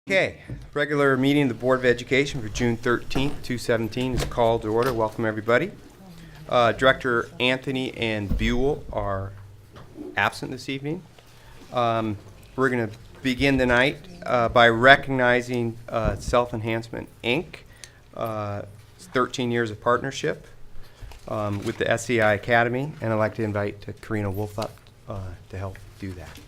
Okay, regular meeting of the Board of Education for June 13th, 2017 is called to order. Welcome, everybody. Director Anthony and Buell are absent this evening. We're going to begin the night by recognizing Self-Enhancement, Inc. It's 13 years of partnership with the SEI Academy, and I'd like to invite Karina Wolf up to help do that.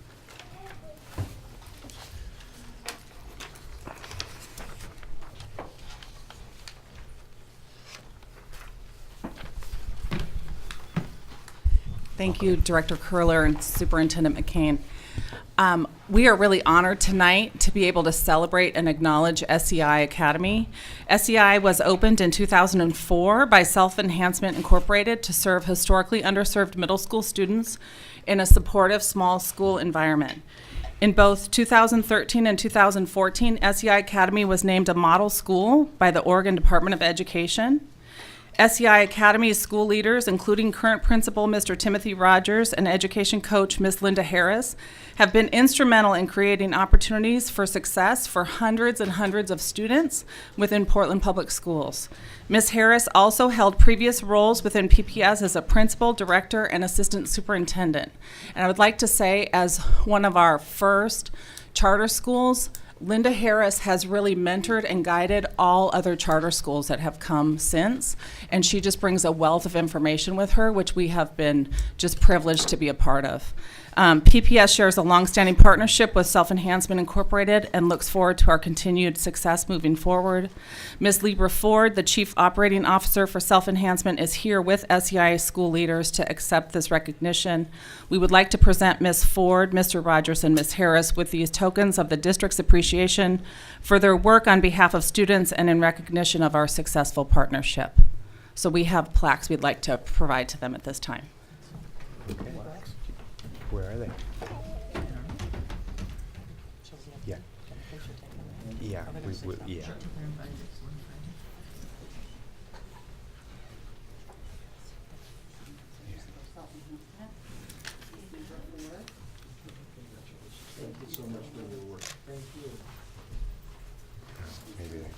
Thank you, Director Curler and Superintendent McCain. We are really honored tonight to be able to celebrate and acknowledge SEI Academy. SEI was opened in 2004 by Self-Enhancement Incorporated to serve historically underserved middle school students in a supportive small school environment. In both 2013 and 2014, SEI Academy was named a model school by the Oregon Department of Education. SEI Academy's school leaders, including current principal Mr. Timothy Rogers and education coach Ms. Linda Harris, have been instrumental in creating opportunities for success for hundreds and hundreds of students within Portland Public Schools. Ms. Harris also held previous roles within PPS as a principal, director, and assistant superintendent. And I would like to say, as one of our first charter schools, Linda Harris has really mentored and guided all other charter schools that have come since, and she just brings a wealth of information with her, which we have been just privileged to be a part of. PPS shares a longstanding partnership with Self-Enhancement Incorporated and looks forward to our continued success moving forward. Ms. Libra Ford, the Chief Operating Officer for Self-Enhancement, is here with SEI school leaders to accept this recognition. We would like to present Ms. Ford, Mr. Rogers, and Ms. Harris with these tokens of the district's appreciation for their work on behalf of students and in recognition of our successful partnership. So we have plaques we'd like to provide to them at this time. Okay. Where are they? Yeah. Yeah, we would, yeah. Thank you so much for your work. Thank you. Maybe they.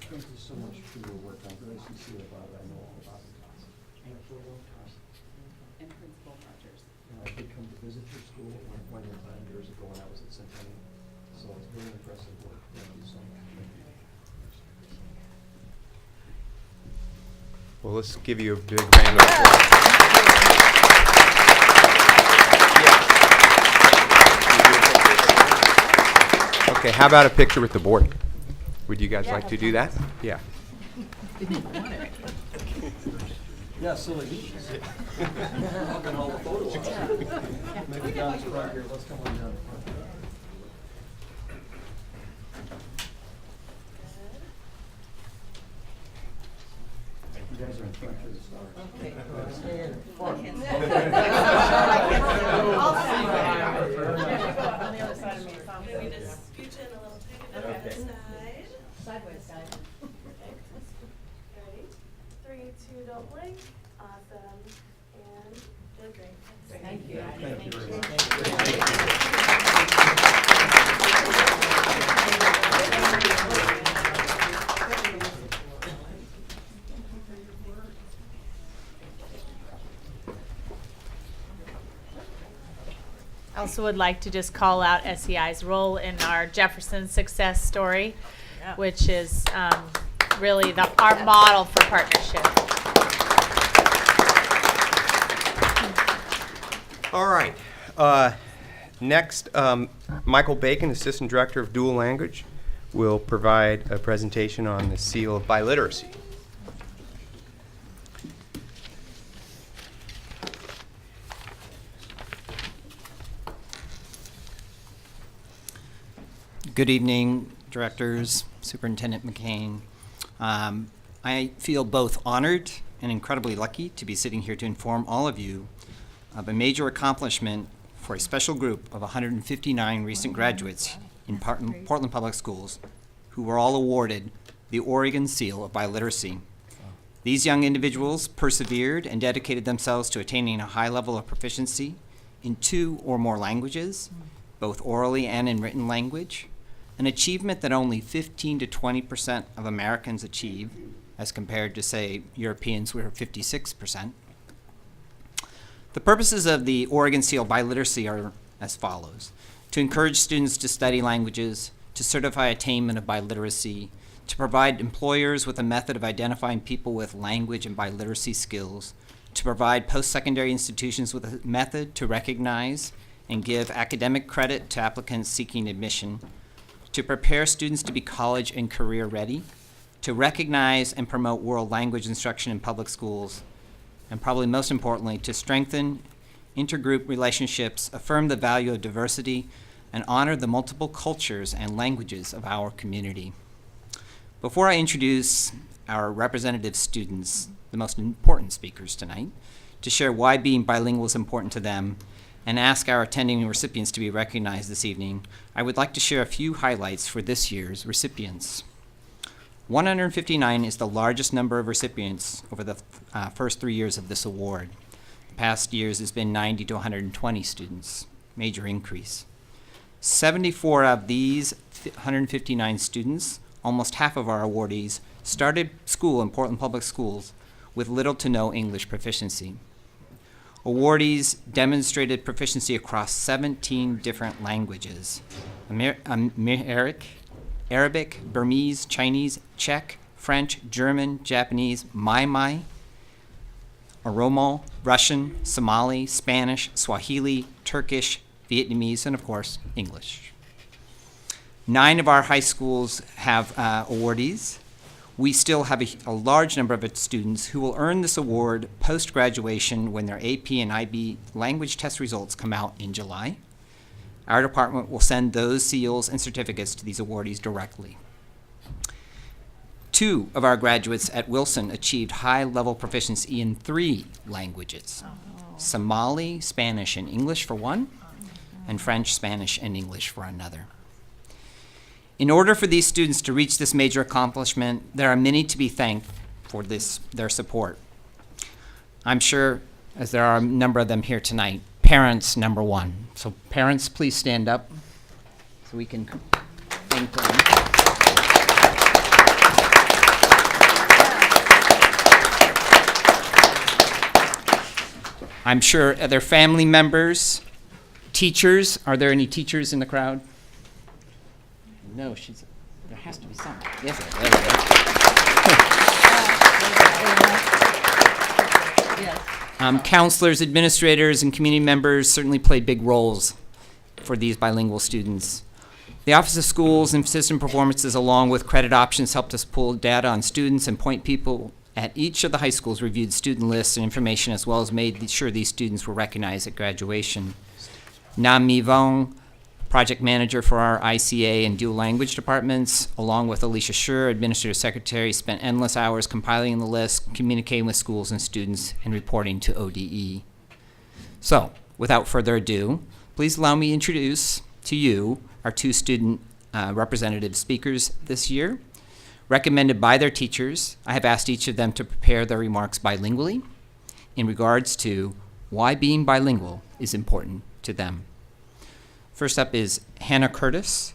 Thank you so much for your work. I'm very sincere about it. I know all about it. And Principal Rogers. I did come to visit your school at one point in time years ago when I was at Centennial. So it's very impressive work. Thank you so much. Thank you. Well, let's give you a big round of applause. Okay, how about a picture with the board? Would you guys like to do that? Yeah. Yeah, silly. Look at all the photos. Maybe down the front here. Let's come on down the front. You guys are in front for the start. Okay. Stay in front. On the other side of me. Maybe just scooch in a little tiny bit on the side. Sideways, guys. Ready? 3, 2, don't blink. Awesome. And good, great. Thank you. Thank you very much. I also would like to just call out SEI's role in our Jefferson success story, which is really our model for partnership. All right. Next, Michael Bacon, Assistant Director of Dual Language, will provide a presentation on the seal of biliteracy. Good evening, directors, Superintendent McCain. I feel both honored and incredibly lucky to be sitting here to inform all of you of a major accomplishment for a special group of 159 recent graduates in Portland Public Schools who were all awarded the Oregon Seal of Biliteracy. These young individuals persevered and dedicated themselves to attaining a high level of proficiency in 2 or more languages, both orally and in written language, an achievement that only 15 to 20% of Americans achieve, as compared to, say, Europeans, who are 56%. The purposes of the Oregon Seal Biliteracy are as follows: to encourage students to study languages, to certify attainment of biliteracy, to provide employers with a method of identifying people with language and biliteracy skills, to provide post-secondary institutions with a method to recognize and give academic credit to applicants seeking admission, to prepare students to be college and career ready, to recognize and promote world language instruction in public schools, and probably most importantly, to strengthen intergroup relationships, affirm the value of diversity, and honor the multiple cultures and languages of our community. Before I introduce our representative students, the most important speakers tonight, to share why being bilingual is important to them, and ask our attending recipients to be recognized this evening, I would like to share a few highlights for this year's recipients. 159 is the largest number of recipients over the first 3 years of this award. The past years has been 90 to 120 students, major increase. 74 of these 159 students, almost half of our awardees, started school in Portland Public Schools with little to no English proficiency. Awardees demonstrated proficiency across 17 different languages: Arabic, Burmese, Chinese, Czech, French, German, Japanese, Mai, Oromo, Russian, Somali, Spanish, Swahili, Turkish, Vietnamese, and of course, English. 9 of our high schools have awardees. We still have a large number of students who will earn this award post-graduation when their AP and IB language test results come out in July. Our department will send those seals and certificates to these awardees directly. 2 of our graduates at Wilson achieved high-level proficiency in 3 languages: Somali, Spanish, and English for one, and French, Spanish, and English for another. In order for these students to reach this major accomplishment, there are many to be thanked for their support. I'm sure, as there are a number of them here tonight, parents, number one. So parents, please stand up so we can thank them. I'm sure other family members, teachers. Are there any teachers in the crowd? No, there has to be some. Yes, there we go. Counselors, administrators, and community members certainly played big roles for these bilingual students. The Office of Schools and System Performances, along with credit options, helped us pull data on students and point people at each of the high schools, reviewed student lists and information, as well as made sure these students were recognized at graduation. Nam Mi Vong, project manager for our ICA and dual language departments, along with Alicia Schur, administrative secretary, spent endless hours compiling the list, communicating with schools and students, and reporting to ODE. So, without further ado, please allow me to introduce to you our 2 student representative speakers this year. Recommended by their teachers, I have asked each of them to prepare their remarks bilingually in regards to why being bilingual is important to them. First up is Hannah Curtis,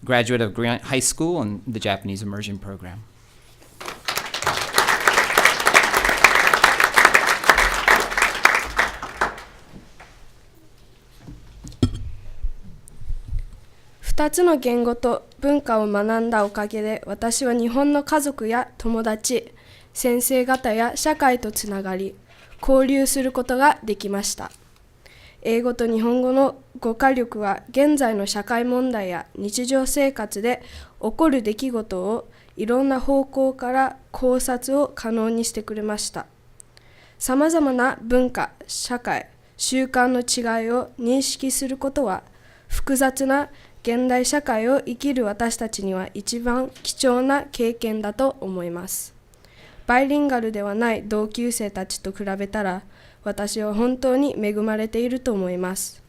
graduate of Grant High School and the Japanese Immersion Program.2つの言語と文化を学んだおかげで、私は日本の家族や友達、先生方や社会とつながり、交流することができました。英語と日本語の語化力は現在の社会問題や日常生活で起こる出来事をいろんな方向から考察を可能にしてくれました。さまざまな文化、社会、習慣の違いを認識することは、複雑な現代社会を生きる私たちには一番貴重な経験だと思います。バイリンガルではない同級生たちと比べたら、私は本当に恵まれていると思います。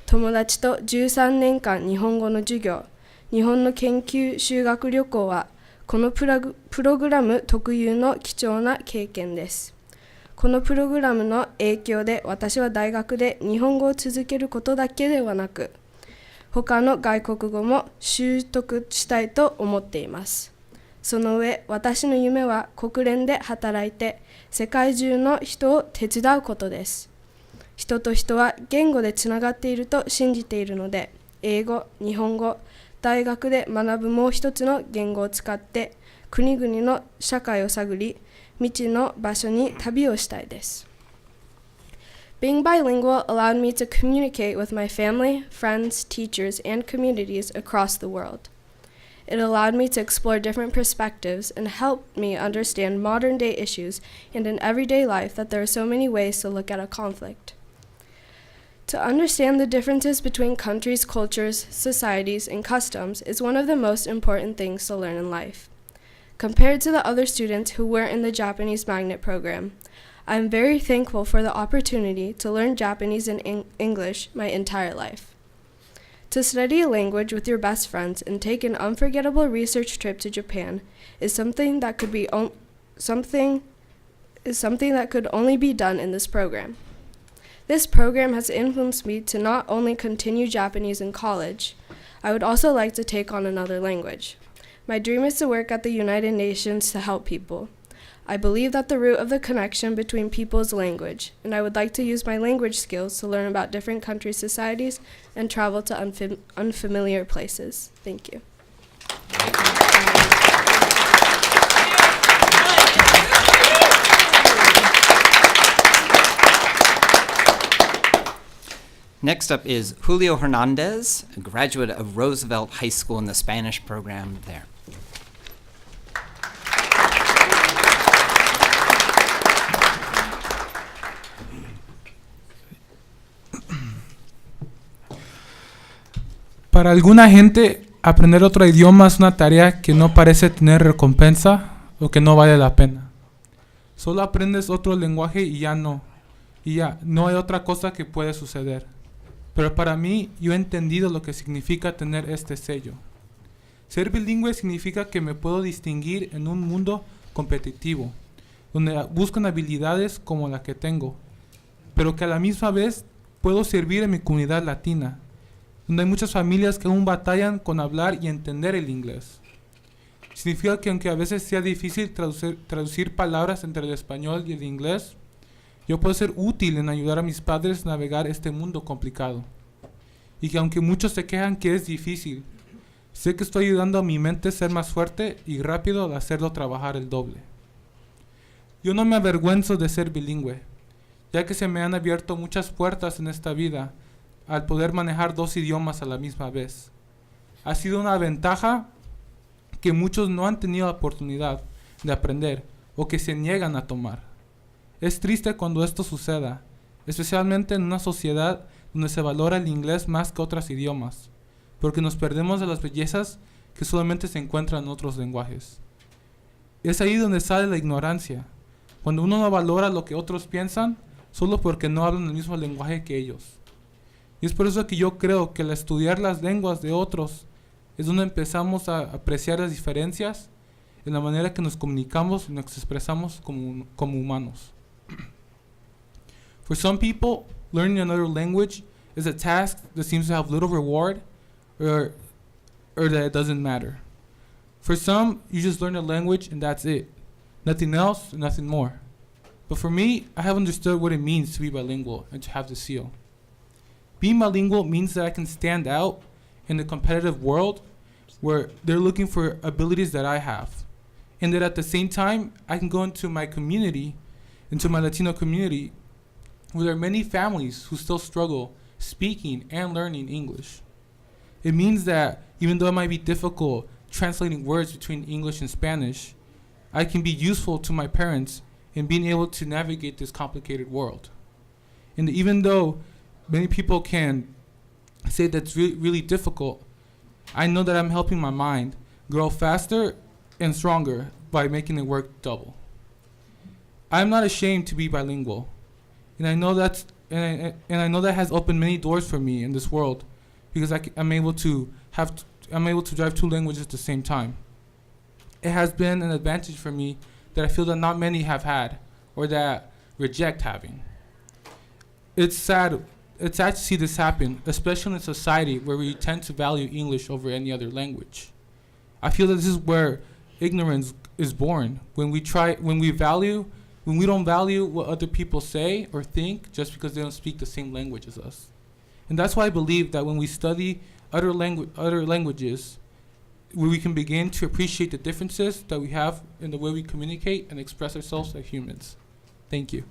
友達と13年間日本語の授業、日本の研究修学旅行は、このプログラム特有の貴重な経験です。このプログラムの影響で私は大学で日本語を続けることだけではなく、他の外国語も習得したいと思っています。その上、私の夢は国連で働いて世界中の人を手伝うことです。人と人は言語でつながっていると信じているので、英語、日本語、大学で学ぶもう一つの言語を使って国々の社会を探り、未知の場所に旅をしたいです。Being bilingual allowed me to communicate with my family, friends, teachers, and communities across the world. It allowed me to explore different perspectives and helped me understand modern-day issues and in everyday life that there are so many ways to look at a conflict. To understand the differences between countries, cultures, societies, and customs is one of the most important things to learn in life. Compared to the other students who were in the Japanese Magnet program, I am very thankful for the opportunity to learn Japanese and English my entire life. To study a language with your best friends and take an unforgettable research trip to Japan is something that could only be done in this program. This program has influenced me to not only continue Japanese in college, I would also like to take on another language. My dream is to work at the United Nations to help people. I believe that the root of the connection between people is language, and I would like to use my language skills to learn about different countries' societies and travel to unfamiliar places. Thank you. Next up is Julio Hernandez, a graduate of Roosevelt High School in the Spanish program there. Para alguna gente, aprender otro idioma es una tarea que no parece tener recompensa o que no vale la pena. Solo aprendes otro lenguaje y ya no hay otra cosa que puede suceder. Pero para mí, yo he entendido lo que significa tener este sello. Ser bilingüe significa que me puedo distinguir en un mundo competitivo, donde buscan habilidades como la que tengo, pero que a la misma vez puedo servir en mi comunidad latina, donde hay muchas familias que aún batallan con hablar y entender el inglés. Significa que aunque a veces sea difícil traducir palabras entre el español y el inglés, yo puedo ser útil en ayudar a mis padres a navegar este mundo complicado. Y que aunque muchos se quejan que es difícil, sé que estoy ayudando a mi mente a ser más fuerte y rápido al hacerlo trabajar el doble. Yo no me avergüenzo de ser bilingüe, ya que se me han abierto muchas puertas en esta vida al poder manejar dos idiomas a la misma vez. Ha sido una ventaja que muchos no han tenido la oportunidad de aprender o que se niegan a tomar. Es triste cuando esto suceda, especialmente en una sociedad donde se valora el inglés más que otros idiomas, porque nos perdemos de las bellezas que solamente se encuentran en otros lenguajes. Es ahí donde sale la ignorancia, cuando uno no valora lo que otros piensan solo porque no hablan el mismo lenguaje que ellos. Y es por eso que yo creo que al estudiar las lenguas de otros es donde empezamos a apreciar las diferencias en la manera que nos comunicamos y nos expresamos como humanos. For some people, learning another language is a task that seems to have little reward or that it doesn't matter. For some, you just learn a language and that's it. Nothing else, nothing more. But for me, I have understood what it means to be bilingual and to have the seal. Being bilingual means that I can stand out in a competitive world where they're looking for abilities that I have. And that at the same time, I can go into my community, into my Latino community, where there are many families who still struggle speaking and learning English. It means that even though it might be difficult translating words between English and Spanish, I can be useful to my parents in being able to navigate this complicated world. And even though many people can say that's really difficult, I know that I'm helping my mind grow faster and stronger by making it work double. I'm not ashamed to be bilingual, and I know that has opened many doors for me in this world, because I'm able to drive two languages at the same time. It has been an advantage for me that I feel that not many have had, or that reject having. It's sad it's sad to see this happen, especially in a society where we tend to value English over any other language. I feel that this is where ignorance is born. When we don't value what other people say or think just because they don't speak the same language as us. And that's why I believe that when we study other languages, we can begin to appreciate the differences that we have in the way we communicate and express ourselves as humans. Thank you.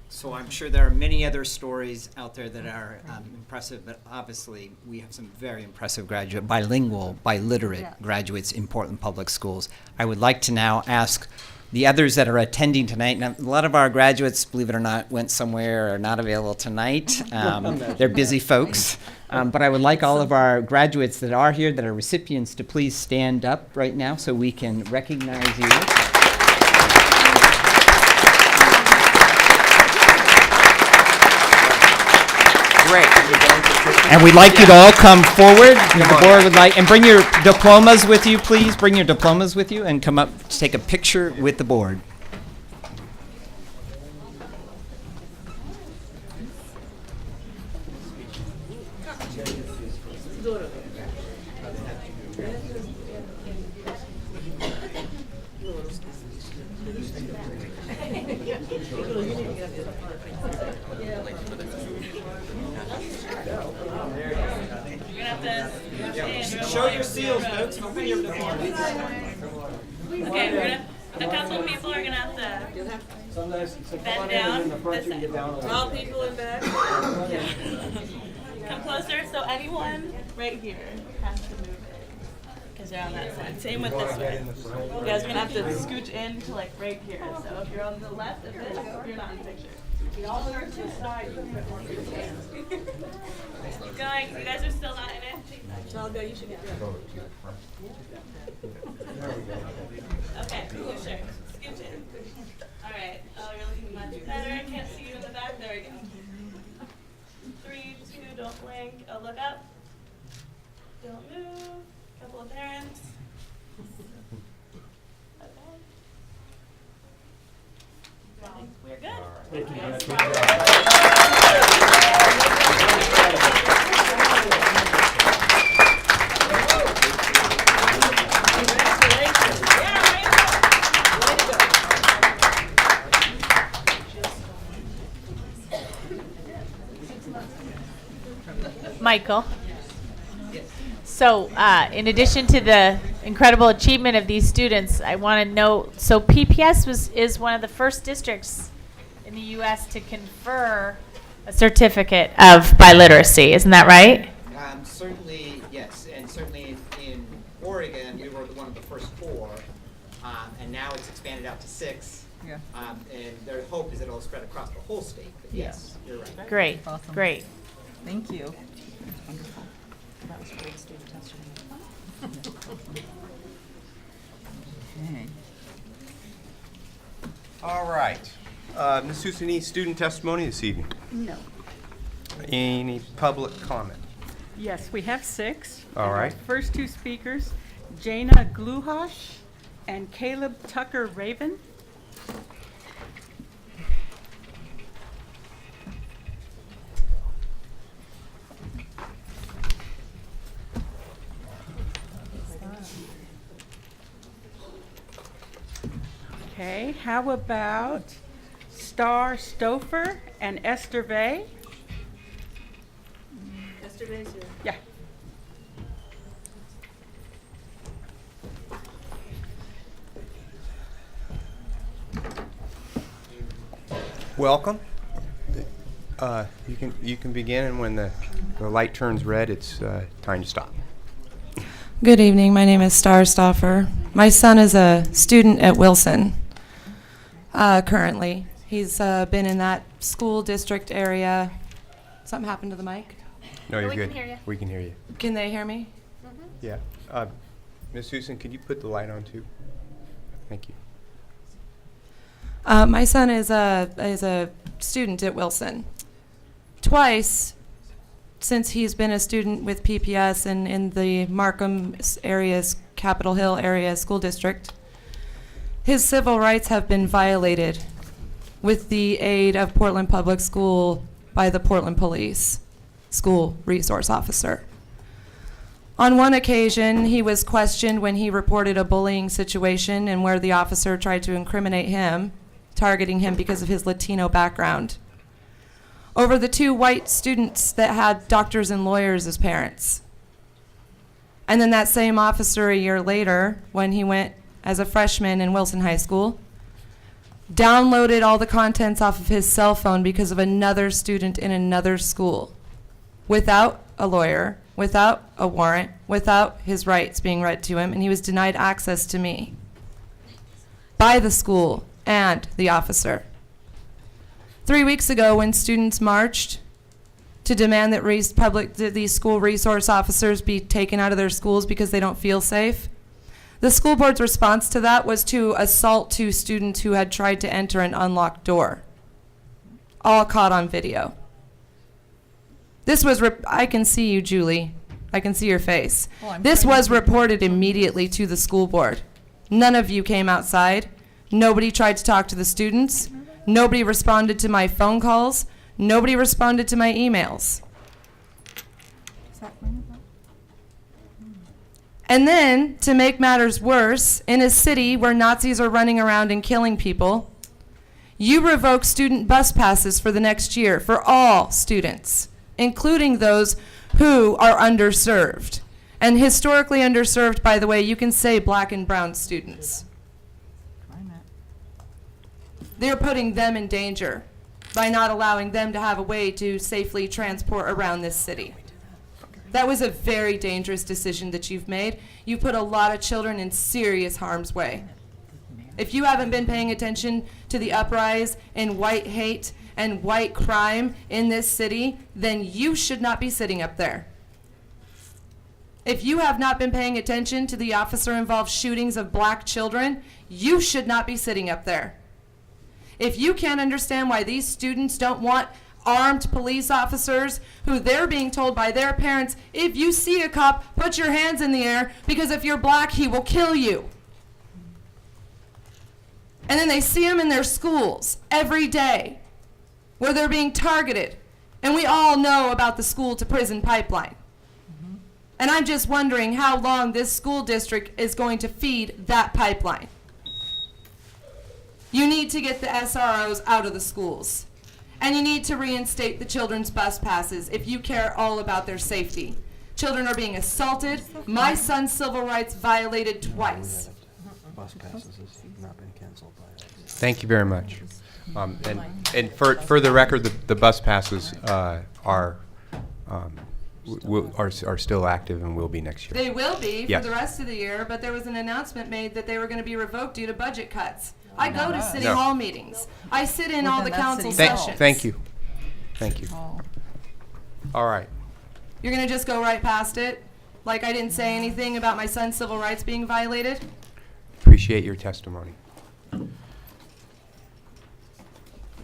So I'm sure there are many other stories out there that are impressive, but obviously we have some very impressive bilingual, biliterate graduates in Portland Public Schools. I would like to now ask the others that are attending tonight. Now, a lot of our graduates, believe it or not, went somewhere or are not available tonight. They're busy folks. But I would like all of our graduates that are here, that are recipients, to please stand up right now so we can recognize you. Great. And we'd like you to all come forward. The board would like, and bring your diplomas with you, please. Bring your diplomas with you and come up to take a picture with the board. Show your seals, folks. Open your diplomas. Okay, a couple people are gonna have to Sometimes it's bend down. in the front, you can get down a little. All people in back. Come closer, so anyone right here has to move it. Because they're on that side. Same with this way. You guys are gonna have to scooch in to like right here. So if you're on the left of this, you're not in the picture. Y'all are to the side. Keep going. You guys are still not in it. I'll go. You should get there. Okay, sure. Scooch in. All right. Oh, you're looking much better. I can't see you in the back. There we go. 3, 2, don't blink. Oh, look up. Don't move. Couple of parents. Okay. I think we're good. Thank you. Michael. So, in addition to the incredible achievement of these students, I want to know, so PPS is one of the first districts in the U.S. to confer a certificate of biliteracy, isn't that right? Certainly, yes, and certainly in Oregon, we were one of the first 4, and now it's expanded out to 6. Yeah. And their hope is that it'll spread across the whole state. But yes, you're right. Great, Awesome. great. Thank you. That's wonderful. That was a great student testimony. Okay. All right. Ms. Susan, any student testimony this evening? No. Any public comment? Yes, we have 6. All And our right. First 2 speakers, Jana Gluhosh and Caleb Tucker Raven. Okay, how about Star Stouffer and Esther Vey? Esther Vey's here. Yeah. Welcome. You can begin, and when the light turns red, it's time to stop. Good evening. My name is Star Stoffer. My son is a student at Wilson currently. He's been in that school district area. Something happened to the mic? No, you're we good. can hear you. We can hear you. Can they hear me? Yeah. Ms. Susan, could you put the light on too? Thank you. My son is a student at Wilson. Twice since he's been a student with PPS and in the Markham area's Capitol Hill area school district, his civil rights have been violated with the aid of Portland Public School by the Portland Police School Resource Officer. On one occasion, he was questioned when he reported a bullying situation and where the officer tried to incriminate him, targeting him because of his Latino background, over the 2 white students that had doctors and lawyers as parents. And then that same officer a year later, when he went as a freshman in Wilson High School, downloaded all the contents off of his cell phone because of another student in another school, without a lawyer, without a warrant, without his rights being read to him, and he was denied access to me by the school and the officer. 3 weeks ago, when students marched to demand that these school resource officers be taken out of their schools because they don't feel safe, the school board's response to that was to assault 2 students who had tried to enter an unlocked door, all caught on video. This was, I can see you, Julie. I can see your face. This was reported immediately to the school board. None of you came outside. Nobody tried to talk to the students. Nobody responded to my phone calls. Nobody responded to my emails. And then, to make matters worse, in a city where Nazis are running around and killing people, you revoke student bus passes for the next year for all students, including those who are underserved. And historically underserved, by the way, you can say black and brown students. They're putting them in danger by not allowing them to have a way to safely transport around this city. That was a very dangerous decision that you've made. You put a lot of children in serious harm's way. If you haven't been paying attention to the uprise in white hate and white crime in this city, then you should not be sitting up there. If you have not been paying attention to the officer-involved shootings of black children, you should not be sitting up there. If you can't understand why these students don't want armed police officers who they're being told by their parents, if you see a cop, put your hands in the air, because if you're black, he will kill you. And then they see them in their schools every day where they're being targeted. And we all know about the school to prison pipeline. And I'm just wondering how long this school district is going to feed that pipeline. You need to get the SROs out of the schools. And you need to reinstate the children's bus passes if you care all about their safety. Children are being assaulted. My son's civil rights violated twice. Bus passes has not been canceled by us. Thank you very much. And for the record, the bus passes are still active and will be next year. They will be Yes. for the rest of the year, but there was an announcement made that they were going to be revoked due to budget cuts. I go to city No. hall meetings. I sit in Well, all then the that's council city sessions. Thank you. Thank you. Oh. All right. You're going to just go right past it? Like I didn't say anything about my son's civil rights being violated? Appreciate your testimony.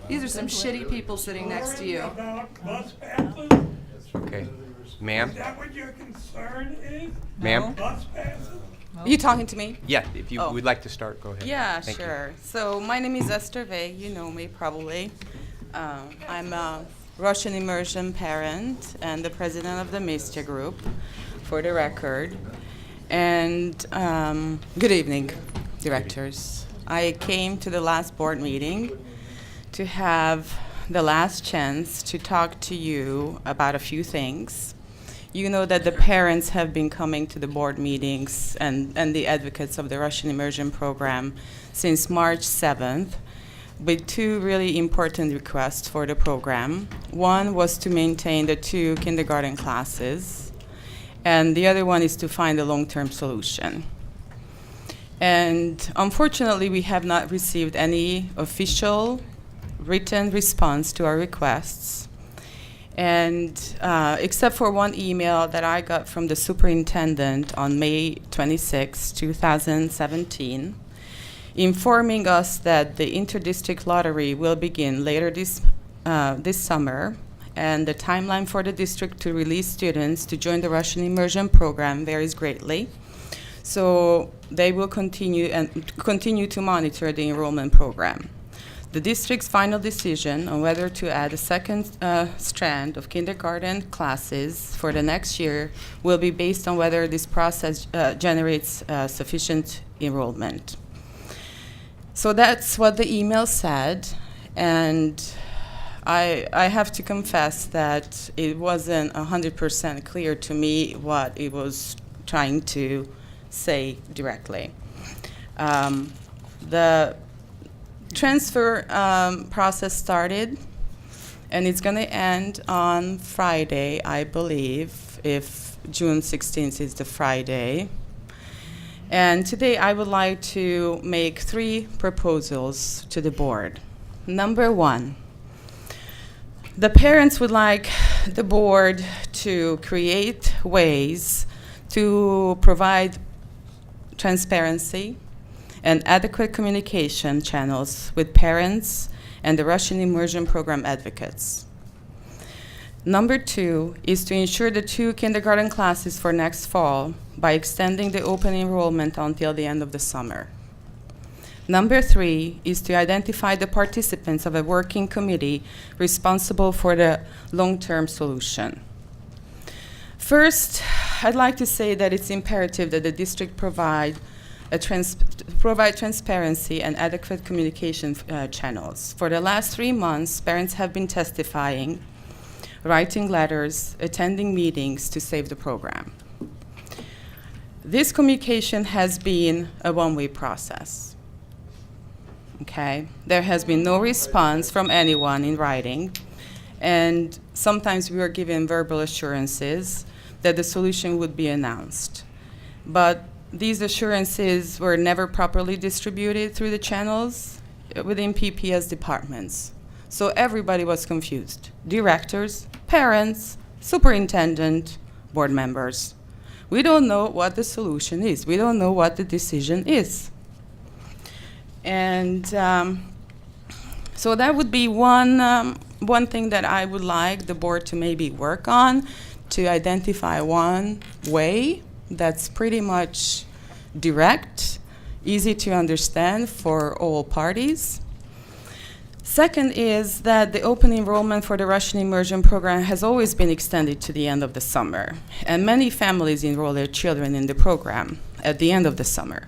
These are some shitty people sitting next to you. About bus passes? Okay. Ma'am? Is that what your concern is? Ma'am? Bus passes? Are you talking to me? Yeah, if you Oh. would like to start, go ahead. Yeah, Thank you. sure. So my name is Esther Vey. You know me probably. I'm a Russian immersion parent and the president of the Mistya Group, for the record. And good evening, directors. I came to the last board meeting to have the last chance to talk to you about a few things. You know that the parents have been coming to the board meetings and the advocates of the Russian immersion program since March 7th with 2 really important requests for the program. One was to maintain the 2 kindergarten classes, and the other one is to find a long-term solution. And unfortunately, we have not received any official written response to our requests. And except for one email that I got from the superintendent on May 26, 2017, informing us that the interdistrict lottery will begin later this summer, and the timeline for the district to release students to join the Russian immersion program varies greatly. So they will continue to monitor the enrollment program. The district's final decision on whether to add a second strand of kindergarten classes for the next year will be based on whether this process generates sufficient enrollment. So that's what the email said, and I have to confess that it wasn't 100% clear to me what it was trying to say directly. The transfer process started, and it's going to end on Friday, I believe, if June 16th is the Friday. And today I would like to make 3 proposals to the board. Number 1, the parents would like the board to create ways to provide transparency and adequate communication channels with parents and the Russian immersion program advocates. Number 2 is to ensure the 2 kindergarten classes for next fall by extending the open enrollment until the end of the summer. Number 3 is to identify the participants of a working committee responsible for the long-term solution. First, I'd like to say that it's imperative that the district provide transparency and adequate communication channels. For the last 3 months, parents have been testifying, writing letters, attending meetings to save the program. This communication has been a one-way process. Okay? There has been no response from anyone in writing, and sometimes we were given verbal assurances that the solution would be announced. But these assurances were never properly distributed through the channels within PPS departments. So everybody was confused. Directors, parents, superintendent, board members. We don't know what the solution is. We don't know what the decision is. And so that would be one thing that I would like the board to maybe work on, to identify one way that's pretty much direct, easy to understand for all parties. Second is that the open enrollment for the Russian immersion program has always been extended to the end of the summer, and many families enroll their children in the program at the end of the summer.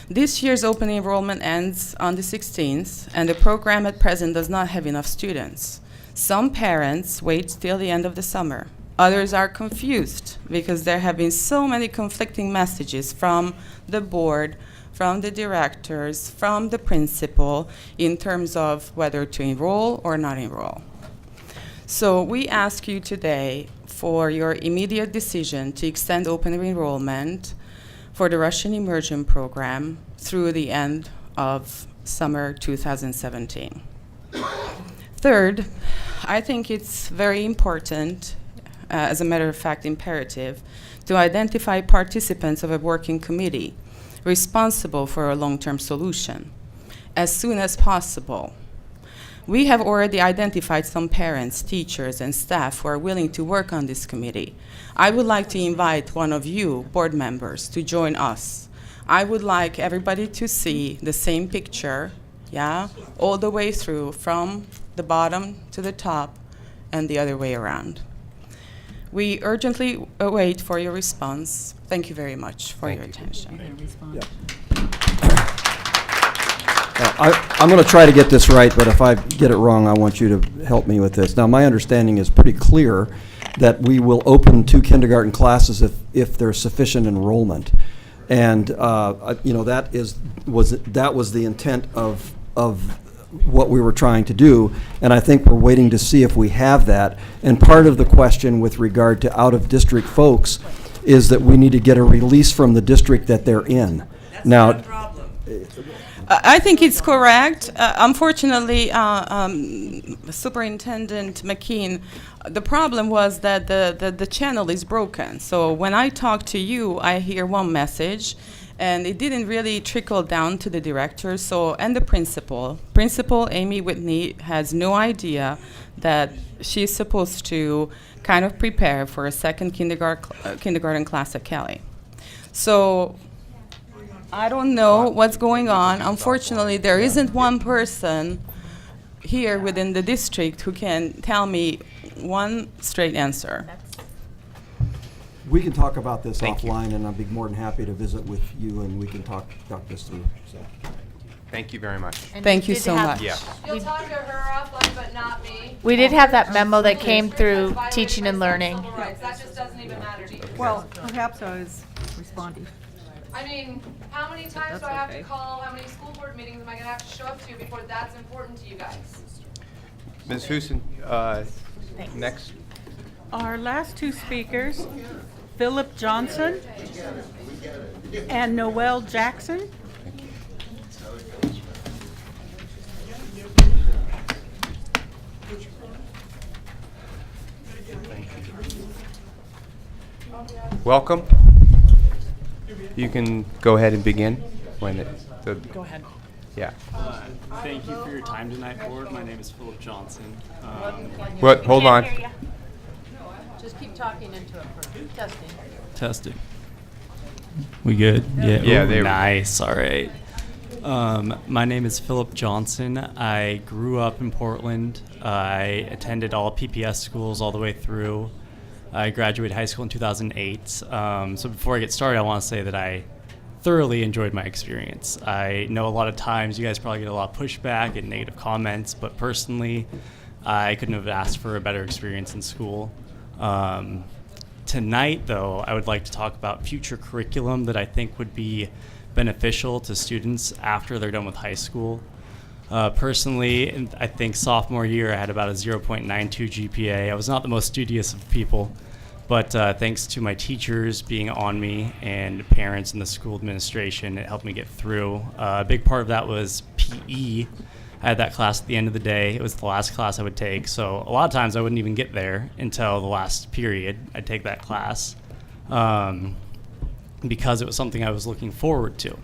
This year's open enrollment ends on the 16th, and the program at present does not have enough students. Some parents wait till the end of the summer. Others are confused because there have been so many conflicting messages from the board, from the directors, from the principal, in terms of whether to enroll or not enroll. So we ask you today for your immediate decision to extend open enrollment for the Russian immersion program through the end of summer 2017. Third, I think it's very important, as a matter of fact, imperative, to identify participants of a working committee responsible for a long-term solution as soon as possible. We have already identified some parents, teachers, and staff who are willing to work on this committee. I would like to invite one of you, board members, to join us. I would like everybody to see the same picture, yeah, all the way through, from the bottom to the top and the other way around. We urgently await for your response. Thank you very much for your attention. I'm going to try to get this right, but if I get it wrong, I want you to help me with this. Now, my understanding is pretty clear that we will open 2 kindergarten classes if there's sufficient enrollment. And, you know, that was the intent of what we were trying to do, and I think we're waiting to see if we have that. And part of the question with regard to out-of-district folks is that we need to get a release from the district that they're in. Now, I think it's correct. Unfortunately, Superintendent McKean, the problem was that the channel is broken. So when I talk to you, I hear one message, And it didn't really trickle down to the director, and the principal. Principal Amy Whitney has no idea that she's supposed to kind of prepare for a second kindergarten class at Kelly. So I don't know what's going on. Unfortunately, there isn't one person here within the district who can tell me one straight answer. We can talk about this Thank you. offline, and I'd be more than happy to visit with you, and we can talk this through. So. Thank you very much. And Thank we you did so have- much. Yeah. You'll talk to her offline, but not me. We did have that memo that came through teaching and learning. That just doesn't even matter to you. Well, perhaps I was responding. I mean, how many times That's do I have to okay. call? How many school board meetings am I gonna have to show up to before that's important to you guys? Ms. Huson, next. Our last two speakers, Philip Johnson and Noel Jackson. Welcome. You can go ahead and begin when Go ahead. Yeah. Thank you for your time tonight, Board. My name is Philip Johnson. What? Hold on. Just keep talking into it for testing. Testing. We good? Yeah. Yeah, Ooh, there we go. nice. All right. My name is Philip Johnson. I grew up in Portland. I attended all PPS schools all the way through. I graduated high school in 2008. So before I get started, I want to say that I thoroughly enjoyed my experience. I know a lot of times you guys probably get a lot of pushback and negative comments, but personally, I couldn't have asked for a better experience in school. Tonight, though, I would like to talk about future curriculum that I think would be beneficial to students after they're done with high school. Personally, I think sophomore year I had about a 0.92 GPA. I was not the most studious of people, but thanks to my teachers being on me and parents and the school administration, it helped me get through. A big part of that was PE. I had that class at the end of the day. It was the last class I would take, so a lot of times I wouldn't even get there until the last period. I'd take that class because it was something I was looking forward to.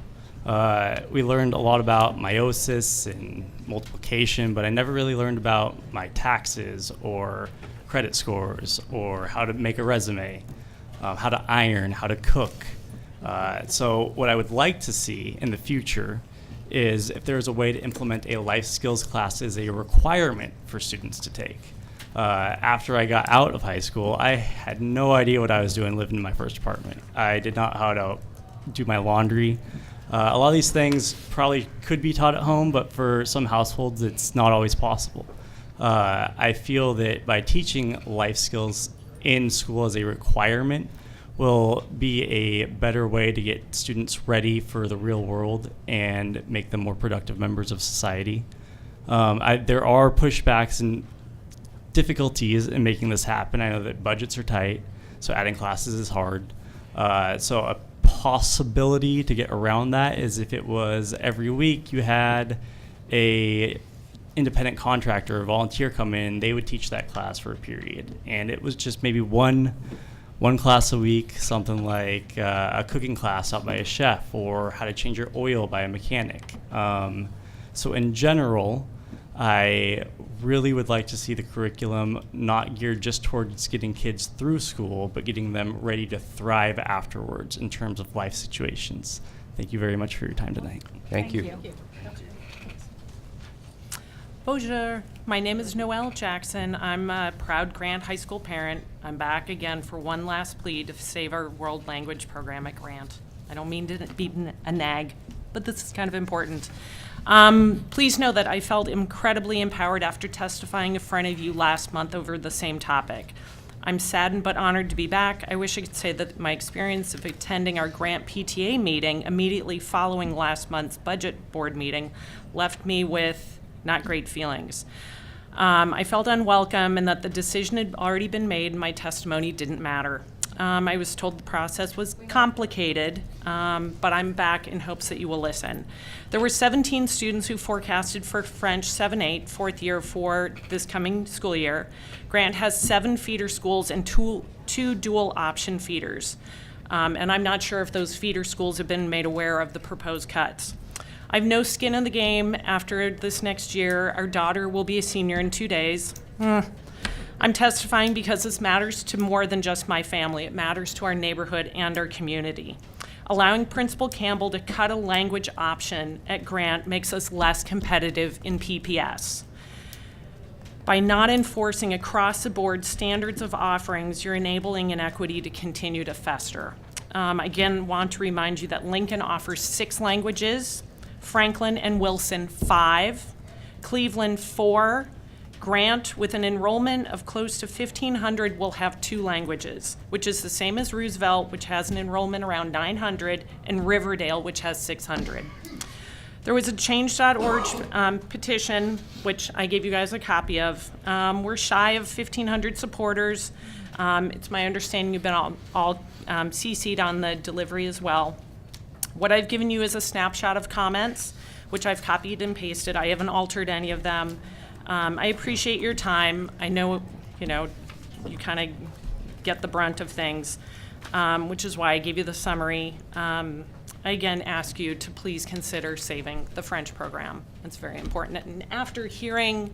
We learned a lot about meiosis and multiplication, but I never really learned about my taxes or credit scores or how to make a resume, how to iron, how to cook. So what I would like to see in the future is if there's a way to implement a life skills class as a requirement for students to take. After I got out of high school, I had no idea what I was doing living in my first apartment. I did not know how to do my laundry. A lot of these things probably could be taught at home, but for some households, it's not always possible. I feel that by teaching life skills in school as a requirement will be a better way to get students ready for the real world and make them more productive members of society. There are pushbacks and difficulties in making this happen. I know that budgets are tight, so adding classes is hard. So a possibility to get around that is if it was every week you had a independent contractor or volunteer come in, they would teach that class for a period. And it was just maybe one class a week, something like a cooking class out by a chef or how to change your oil by a mechanic. So in general, I really would like to see the curriculum not geared just towards getting kids through school, but getting them ready to thrive afterwards in terms of life situations. Thank you very much for your time tonight. Thank you. Bonjour, my name is Noelle Jackson. I'm a proud Grant High School parent. I'm back again for one last plea to save our world language program at Grant. I don't mean to be a nag, but this is kind of important. Please know that I felt incredibly empowered after testifying in front of you last month over the same topic. I'm saddened but honored to be back. I wish I could say that my experience of attending our Grant PTA meeting immediately following last month's budget board meeting left me with not great feelings. I felt unwelcome and that the decision had already been made and my testimony didn't matter. I was told the process was complicated, but I'm back in hopes that you will listen. There were 17 students who forecasted for French 7-8, fourth year for this coming school year. Grant has 7 feeder schools and two dual option feeders. And I'm not sure if those feeder schools have been made aware of the proposed cuts. I have no skin in the game after this next year. Our daughter will be a senior in 2 days. I'm testifying because this matters to more than just my family. It matters to our neighborhood and our community. Allowing Principal Campbell to cut a language option at Grant makes us less competitive in PPS. By not enforcing across-the-board standards of offerings, you're enabling inequity to continue to fester. Again, want to remind you that Lincoln offers 6 languages, Franklin and Wilson 5, Cleveland 4, Grant, with an enrollment of close to 1,500, will have 2 languages, which is the same as Roosevelt, which has an enrollment around 900, and Riverdale, which has 600. There was a Change.org petition, which I gave you guys a copy of. We're shy of 1,500 supporters. It's my understanding you've been all CC'd on the delivery as well. What I've given you is a snapshot of comments, which I've copied and pasted. I haven't altered any of them. I appreciate your time. I know, you kind of get the brunt of things, which is why I gave you the summary. I again ask you to please consider saving the French program. It's very important. And after hearing,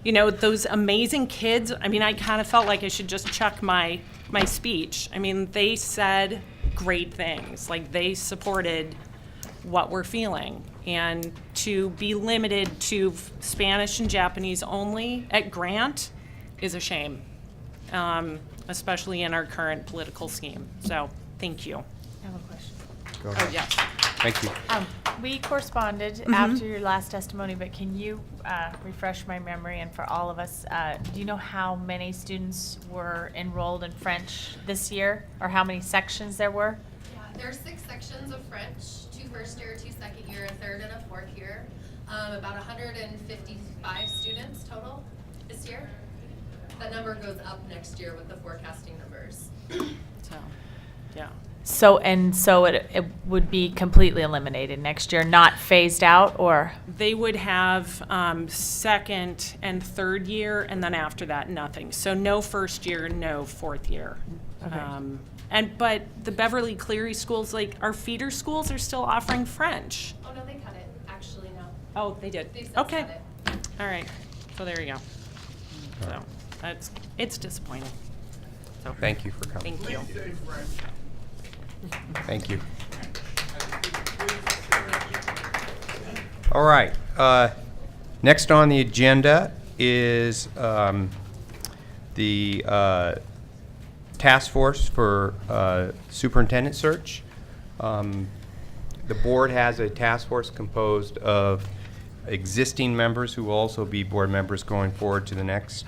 those amazing kids, I kind of felt like I should just chuck my speech. They said great things. Like, they supported what we're feeling. And to be limited to Spanish and Japanese only at Grant is a shame, especially in our current political scheme. So, thank you. I have a question. Go ahead. Oh, yes. Thank you. We corresponded after your last testimony, but can you refresh my memory, and for all of us, do you know how many students were enrolled in French this year, or how many sections there were? Yeah, there are 6 sections of French, 2 first year, 2 second year, a third and a fourth year. About 155 students total this year. That number goes up next year with the forecasting numbers. So, yeah. So it would be completely eliminated next year, not phased out, or? They would have second and third year, and then after that, nothing. So no first year, no fourth year. Okay. But the Beverly Cleary schools, like our feeder schools, are still offering French. Oh, no, they cut it, actually, no. Oh, they did. They said Okay. cut it. All right. So there you go. So it's disappointing. So Thank you for coming. thank you. Thank you. All right. Next on the agenda is the task force for superintendent search. The board has a task force composed of existing members who will also be board members going forward to the next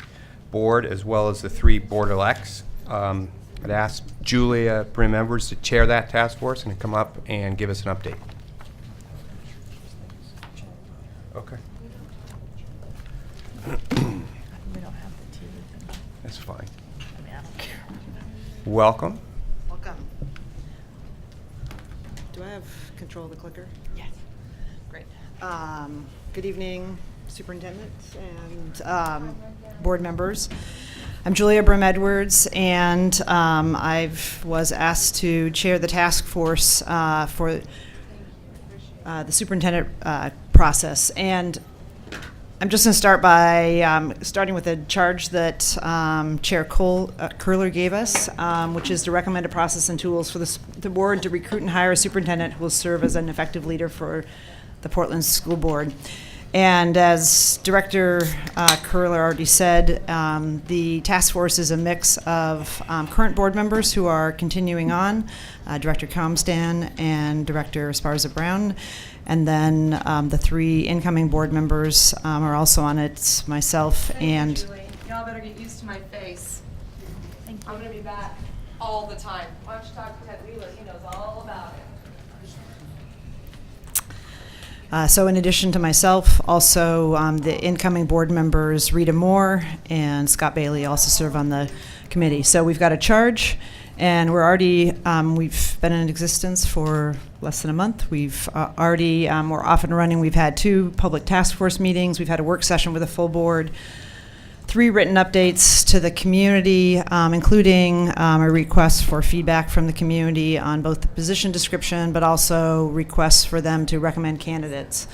board, as well as the 3 board elects. I'd ask Julia Brim Edwards to chair that task force and to come up and give us an update. Okay. We don't have the TV thing. That's fine. I don't care. Welcome. Welcome. Do I have control of the clicker? Yes. Great. Good evening, Superintendent and board members. I'm Julia Brim Edwards, and I was asked to chair the task force for the superintendent process. And I'm just going to start by starting with a charge that Chair Curler gave us, which is to recommend a process and tools for the board to recruit and hire a superintendent who will serve as an effective leader for the Portland School Board. And as Director Curler already said, the task force is a mix of current board members who are continuing on, Director Comstan and Director Esparza Brown, and then the 3 incoming board members are also on it, myself and... Y'all better get used to my face. Thank you. I'm going to be back all the time. Why don't you talk to Ted Wheeler? He knows all about it. So in addition to myself, also the incoming board members, Rita Moore and Scott Bailey, also serve on the committee. So we've got a charge, and we're already, we've been in existence for less than a month. We've already, we're off and running. We've had 2 public task force meetings. We've had a work session with a full board. 3 written updates to the community, including a request for feedback from the community on both the position description, but also requests for them to recommend candidates.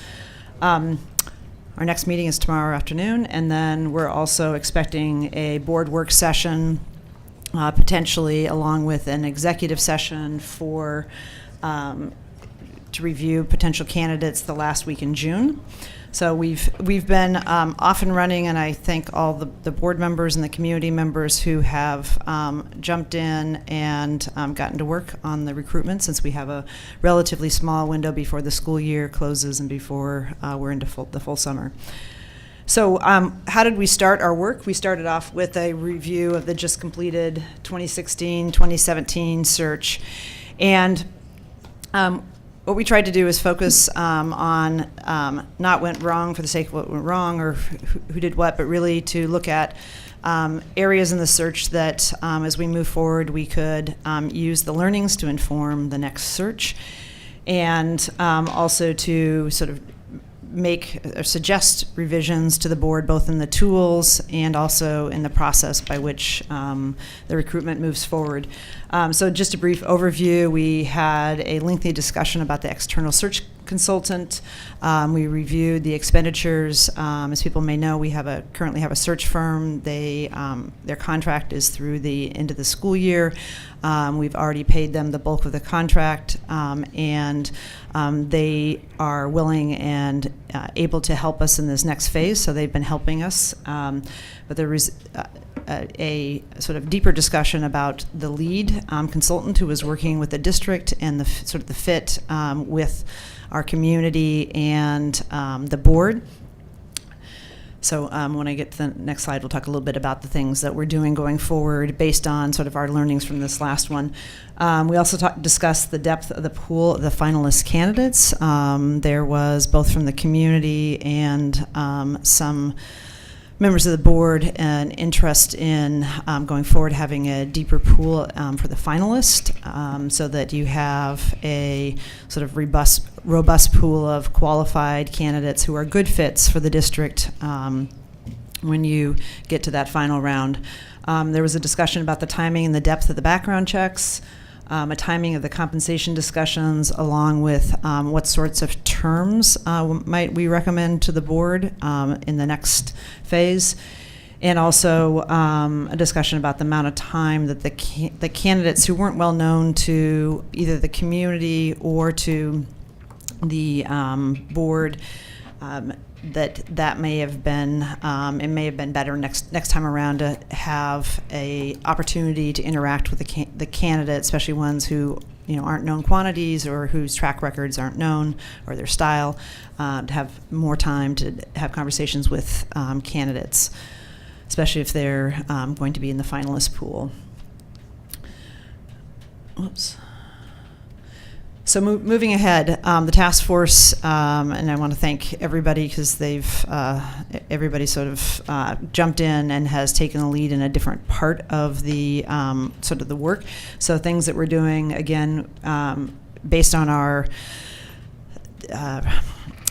Our next meeting is tomorrow afternoon, and then we're also expecting a board work session, potentially along with an executive session for to review potential candidates the last week in June. So we've been off and running, and I thank all the board members and the community members who have jumped in and gotten to work on the recruitment, since we have a relatively small window before the school year closes and before we're into the full summer. So how did we start our work? We started off with a review of the just completed 2016-2017 search. And what we tried to do is focus on not went wrong for the sake of what went wrong or who did what, but really to look at areas in the search that as we move forward, we could use the learnings to inform the next search, and also to sort of make or suggest revisions to the board, both in the tools and also in the process by which the recruitment moves forward. So just a brief overview, we had a lengthy discussion about the external search consultant. We reviewed the expenditures. As people may know, we currently have a search firm. Their contract is through the end of the school year. We've already paid them the bulk of the contract, and they are willing and able to help us in this next phase, so they've been helping us. But there was a sort of deeper discussion about the lead consultant who was working with the district and the sort of the fit with our community and the board. So when I get to the next slide, we'll talk a little bit about the things that we're doing going forward based on sort of our learnings from this last one. We also discussed the depth of the pool of the finalist candidates. There was, both from the community and some members of the board, an interest in going forward having a deeper pool for the finalist, so that you have a sort of robust pool of qualified candidates who are good fits for the district when you get to that final round. There was a discussion about the timing and the depth of the background checks, a timing of the compensation discussions, along with what sorts of terms might we recommend to the board in the next phase, and also a discussion about the amount of time that the candidates who weren't well known to either the community or to the board, that may have been it may have been better next time around to have a opportunity to interact with the candidate, especially ones who aren't known quantities or whose track records aren't known or their style, to have more time to have conversations with candidates, especially if they're going to be in the finalist pool. Oops. So moving ahead, the task force, and I want to thank everybody because everybody sort of jumped in and has taken the lead in a different part of the sort of the work. So things that we're doing, again, based on our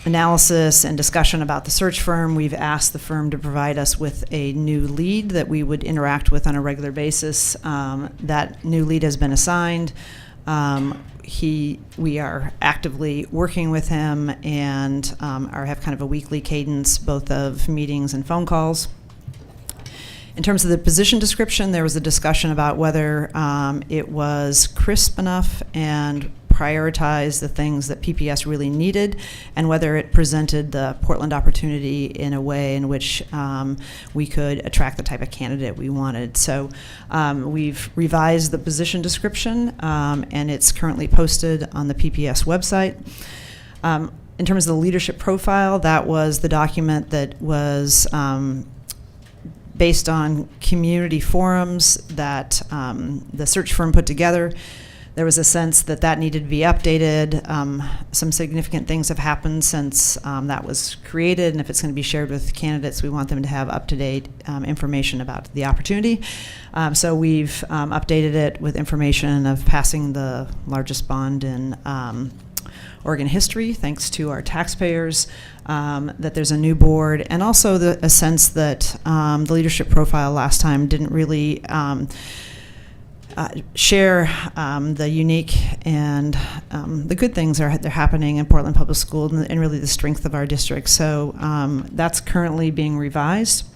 analysis and discussion about the search firm, we've asked the firm to provide us with a new lead that we would interact with on a regular basis. That new lead has been assigned. We are actively working with him and have kind of a weekly cadence, both of meetings and phone calls. In terms of the position description, there was a discussion about whether it was crisp enough and prioritized the things that PPS really needed, and whether it presented the Portland opportunity in a way in which we could attract the type of candidate we wanted. So we've revised the position description, and it's currently posted on the PPS website. In terms of the leadership profile, that was the document that was based on community forums that the search firm put together. There was a sense that needed to be updated. Some significant things have happened since that was created, and if it's going to be shared with candidates, we want them to have up-to-date information about the opportunity. So we've updated it with information of passing the largest bond in Oregon history, thanks to our taxpayers, that there's a new board, and also a sense that the leadership profile last time didn't really share the unique and the good things they're happening in Portland Public School and really the strength of our district. So that's currently being revised.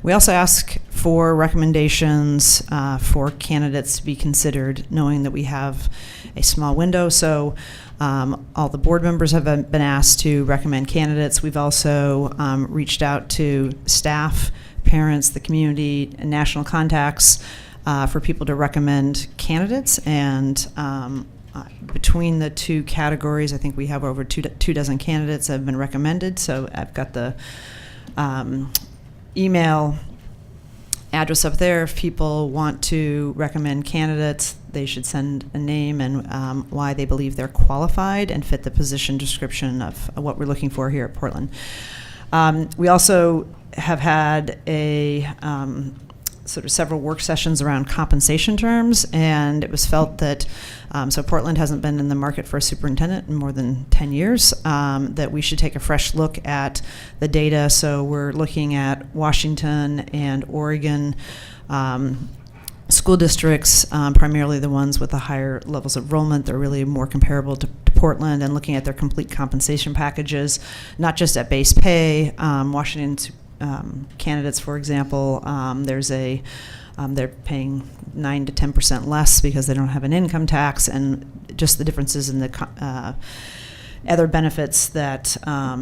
We also ask for recommendations for candidates to be considered, knowing that we have a small window. So all the board members have been asked to recommend candidates. We've also reached out to staff, parents, the community, and national contacts for people to recommend candidates. And between the two categories, I think we have over two dozen candidates that have been recommended. So I've got the email address up there. If people want to recommend candidates, they should send a name and why they believe they're qualified and fit the position description of what we're looking for here at Portland. We also have had a sort of several work sessions around compensation terms, and it was felt that so Portland hasn't been in the market for a superintendent in more than 10 years, that we should take a fresh look at the data. So we're looking at Washington and Oregon school districts, primarily the ones with the higher levels of enrollment. They're really more comparable to Portland, and looking at their complete compensation packages, not just at base pay. Washington's candidates, for example, they're paying 9 to 10% less because they don't have an income tax, and just the differences in the other benefits that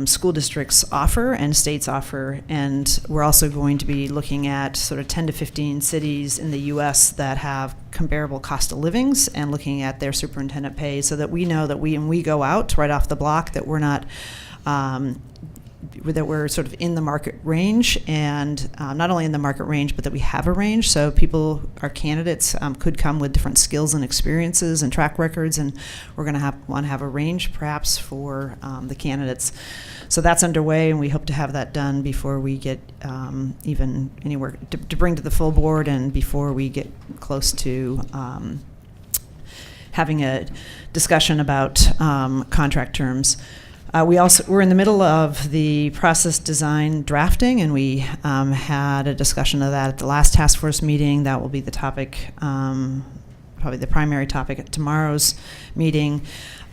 school districts offer and states offer. And we're also going to be looking at sort of 10 to 15 cities in the U.S. that have comparable cost of livings and looking at their superintendent pay, so that we know that when we go out right off the block, that we're not that we're sort of in the market range, and not only in the market range, but that we have a range. So people, our candidates, could come with different skills and experiences and track records, and we're going to want to have a range perhaps for the candidates. So that's underway, and we hope to have that done before we get even anywhere to bring to the full board, and before we get close to having a discussion about contract terms. We're in the middle of the process design drafting, and we had a discussion of that at the last task force meeting. That will be the topic, probably the primary topic at tomorrow's meeting.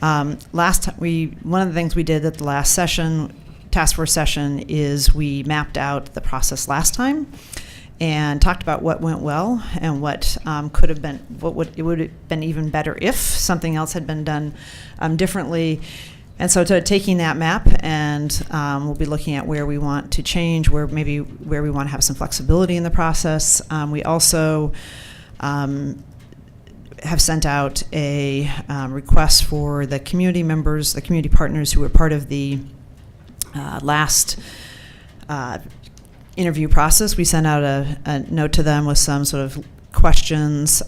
One of the things we did at the last task force session, is we mapped out the process last time and talked about what went well and what could have been, it would have been even better if something else had been done differently. And so taking that map, and we'll be looking at where we want to change, where we want to have some flexibility in the process. We also have sent out a request for the community members, the community partners who were part of the last interview process. We sent out a note to them with some sort of questions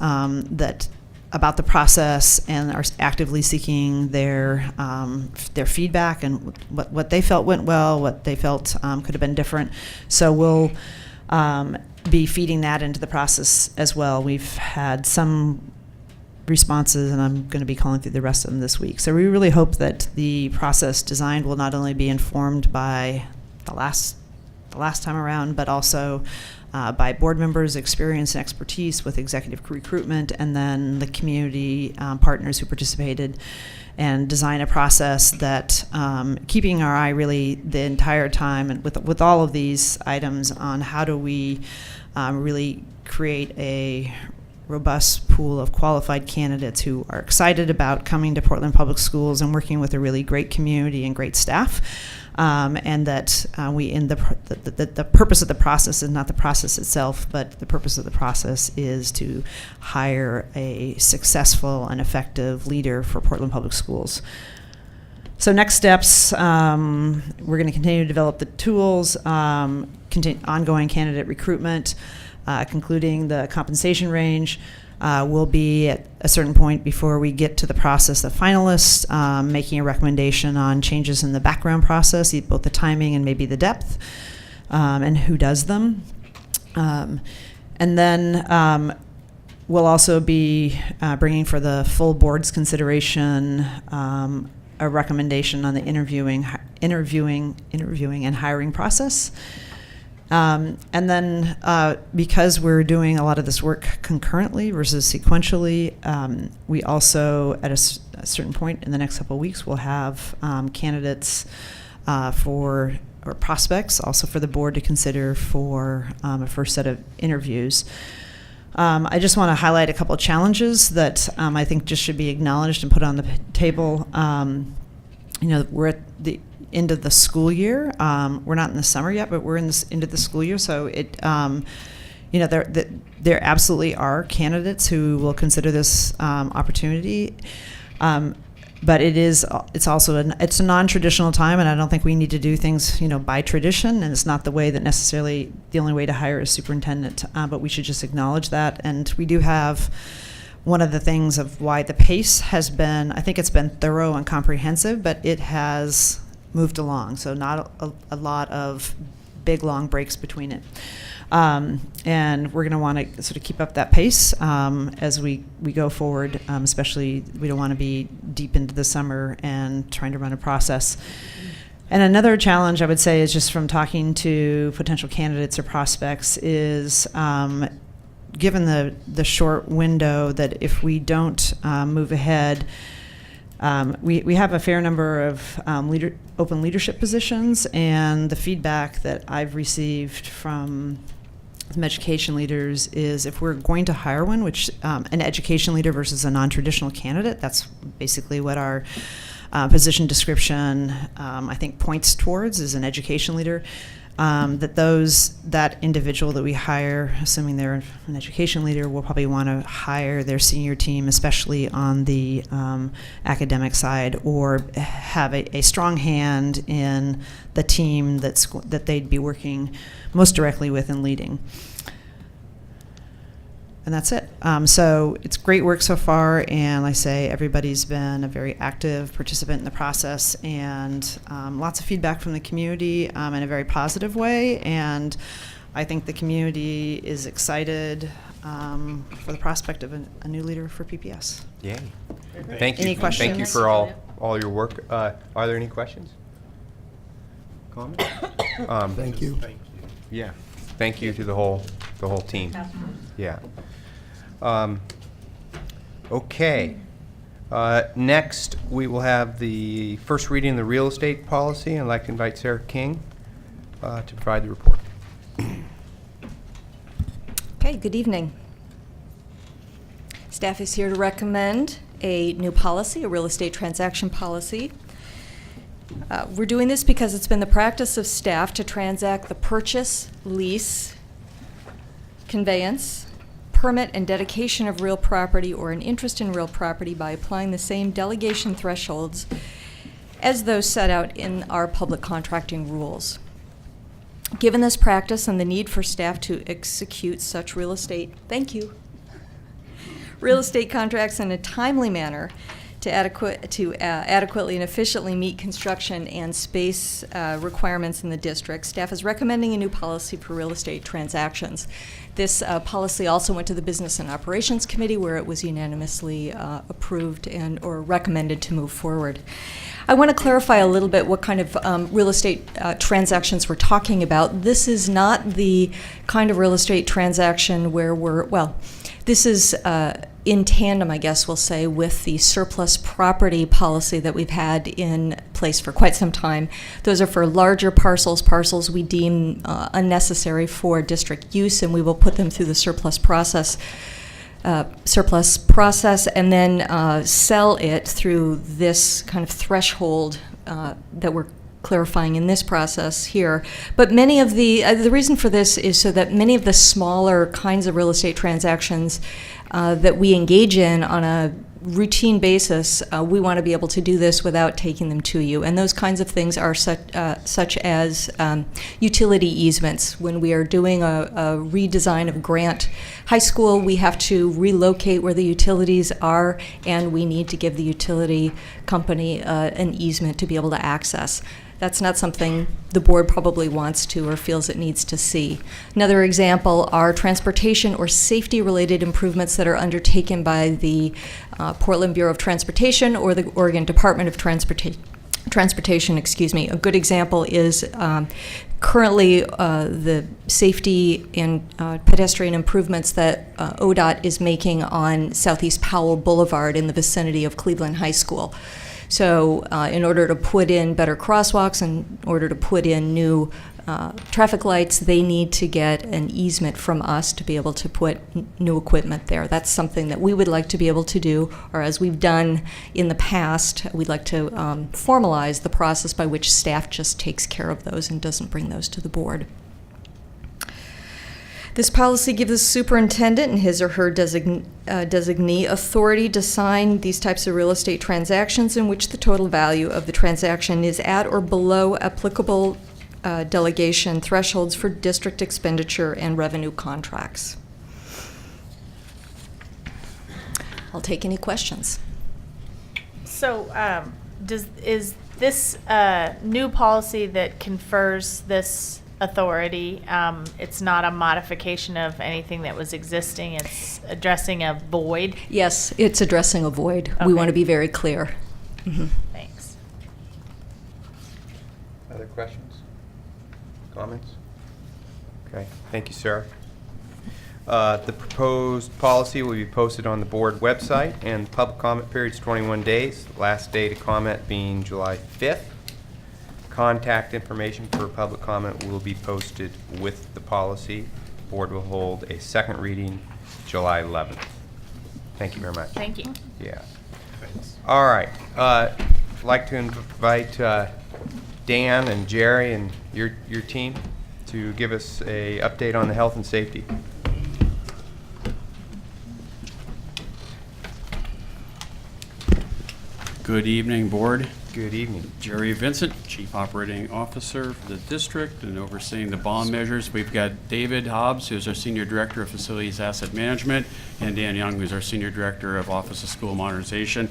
about the process, and are actively seeking their feedback and what they felt went well, what they felt could have been different. So we'll be feeding that into the process as well. We've had some responses, and I'm going to be calling through the rest of them this week. So we really hope that the process designed will not only be informed by the last time around, but also by board members' experience and expertise with executive recruitment, and then the community partners who participated, and design a process that, keeping our eye really the entire time, and with all of these items on how do we really create a robust pool of qualified candidates who are excited about coming to Portland Public Schools and working with a really great community and great staff. And that the purpose of the process is not the process itself, but the purpose of the process is to hire a successful and effective leader for Portland Public Schools. So next steps, we're going to continue to develop the tools, ongoing candidate recruitment, concluding the compensation range. Will be at a certain point before we get to the process of finalists, making a recommendation on changes in the background process, both the timing and maybe the depth, and who does them. And then We'll also be bringing for the full board's consideration a recommendation on the interviewing and hiring process. And then because we're doing a lot of this work concurrently versus sequentially, we also, at a certain point in the next couple of weeks, will have candidates or prospects also for the board to consider for a first set of interviews. I just want to highlight a couple of challenges that I think just should be acknowledged and put on the table. We're at the end of the school year. We're not in the summer yet, but we're in the end of the school year. So there absolutely are candidates who will consider this opportunity. But it's also a non-traditional time, and I don't think we need to do things by tradition, and it's not the way that necessarily the only way to hire a superintendent, but we should just acknowledge that. And we do have one of the things of why the pace has been, I think it's been thorough and comprehensive, but it has moved along, so not a lot of big long breaks between it. And we're going to want to sort of keep up that pace as we go forward, especially we don't want to be deep into the summer and trying to run a process. And another challenge I would say is just from talking to potential candidates or prospects is given the short window that if we don't move ahead, we have a fair number of open leadership positions, and the feedback that I've received from some education leaders is if we're going to hire one, which an education leader versus a non-traditional candidate, that's basically what our position description I think points towards, is an education leader. That individual that we hire, assuming they're an education leader, will probably want to hire their senior team, especially on the academic side, or have a strong hand in the team that they'd be working most directly with and leading. And that's it. So it's great work so far, and like I say, everybody's been a very active participant in the process, and lots of feedback from the community in a very positive way, and I think the community is excited for the prospect of a new leader for PPS. Yay. Thank you. Any questions? Thank you for all your work. Are there any questions? Comments? Thank you. Yeah. Thank you to the whole team. Yeah. Okay. Next, we will have the first reading of the real estate policy. I'd like to invite Sarah King to provide the report. Okay, good evening. Staff is here to recommend a new policy, a real estate transaction policy. We're doing this because it's been the practice of staff to transact the purchase, lease, conveyance, permit, and dedication of real property or an interest in real property by applying the same delegation thresholds as those set out in our public contracting rules. Given this practice and the need for staff to execute such real estate contracts in a timely manner to adequately and efficiently meet construction and space requirements in the district, staff is recommending a new policy for real estate transactions. This policy also went to the Business and Operations Committee, where it was unanimously approved or recommended to move forward. I want to clarify a little bit what kind of real estate transactions we're talking about. This is not the kind of real estate transaction where this is in tandem, I guess we'll say, with the surplus property policy that we've had in place for quite some time. Those are for larger parcels we deem unnecessary for district use, and we will put them through the surplus process and then sell it through this kind of threshold that we're clarifying in this process here. But many of the reason for this is so that many of the smaller kinds of real estate transactions that we engage in on a routine basis, we want to be able to do this without taking them to you. And those kinds of things are such as utility easements. When we are doing a redesign of Grant High School, we have to relocate where the utilities are, and we need to give the utility company an easement to be able to access. That's not something the board probably wants to or feels it needs to see. Another example are transportation or safety-related improvements that are undertaken by the Portland Bureau of Transportation or the Oregon Department of Transportation, excuse me. A good example is currently the safety and pedestrian improvements that ODOT is making on Southeast Powell Boulevard in the vicinity of Cleveland High School. So in order to put in better crosswalks, in order to put in new traffic lights, they need to get an easement from us to be able to put new equipment there. That's something that we would like to be able to do, or as we've done in the past, we'd like to formalize the process by which staff just takes care of those and doesn't bring those to the board. This policy gives the superintendent and his or her designee authority to sign these types of real estate transactions in which the total value of the transaction is at or below applicable delegation thresholds for district expenditure and revenue contracts. I'll take any questions. So is this new policy that confers this authority, it's not a modification of anything that was existing, it's addressing a void? Yes, it's addressing a void. Okay. We want to be very clear. Mm-hmm. Thanks. Other questions? Comments? Okay, thank you, Sarah. The proposed policy will be posted on the board website, and the public comment period is 21 days. Last day to comment being July 5th. Contact information for public comment will be posted with the policy. The board will hold a second reading July 11th. Thank you very much. Thank you. Yeah. All right. I'd like to invite Dan and Jerry and your team to give us a update on the health and safety. Good evening, board. Good evening. Jerry Vincent, Chief Operating Officer for the district and overseeing the bond measures. We've got David Hobbs, who's our Senior Director of Facilities Asset Management, and Dan Young, who's our Senior Director of Office of School Modernization.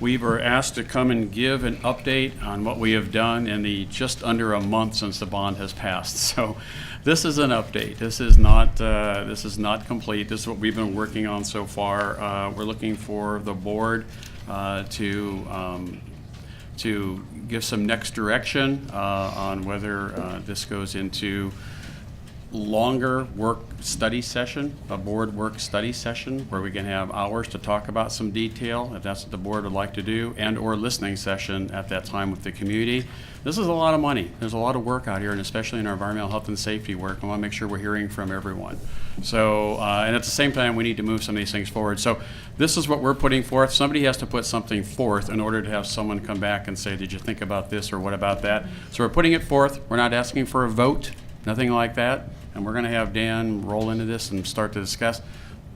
We were asked to come and give an update on what we have done in the just under a month since the bond has passed. So this is an update. This is not complete. This is what we've been working on so far. We're looking for the board to give some next direction on whether this goes into longer work study session, a board work study session where we can have hours to talk about some detail if that's what the board would like to do, and or listening session at that time with the community. This is a lot of money. There's a lot of work out here, and especially in our environmental health and safety work, we want to make sure we're hearing from everyone. So, and at the same time, we need to move some of these things forward. So this is what we're putting forth. Somebody has to put something forth in order to have someone come back and say, did you think about this or what about that? So we're putting it forth. We're not asking for a vote, nothing like that. And we're going to have Dan roll into this and start to discuss.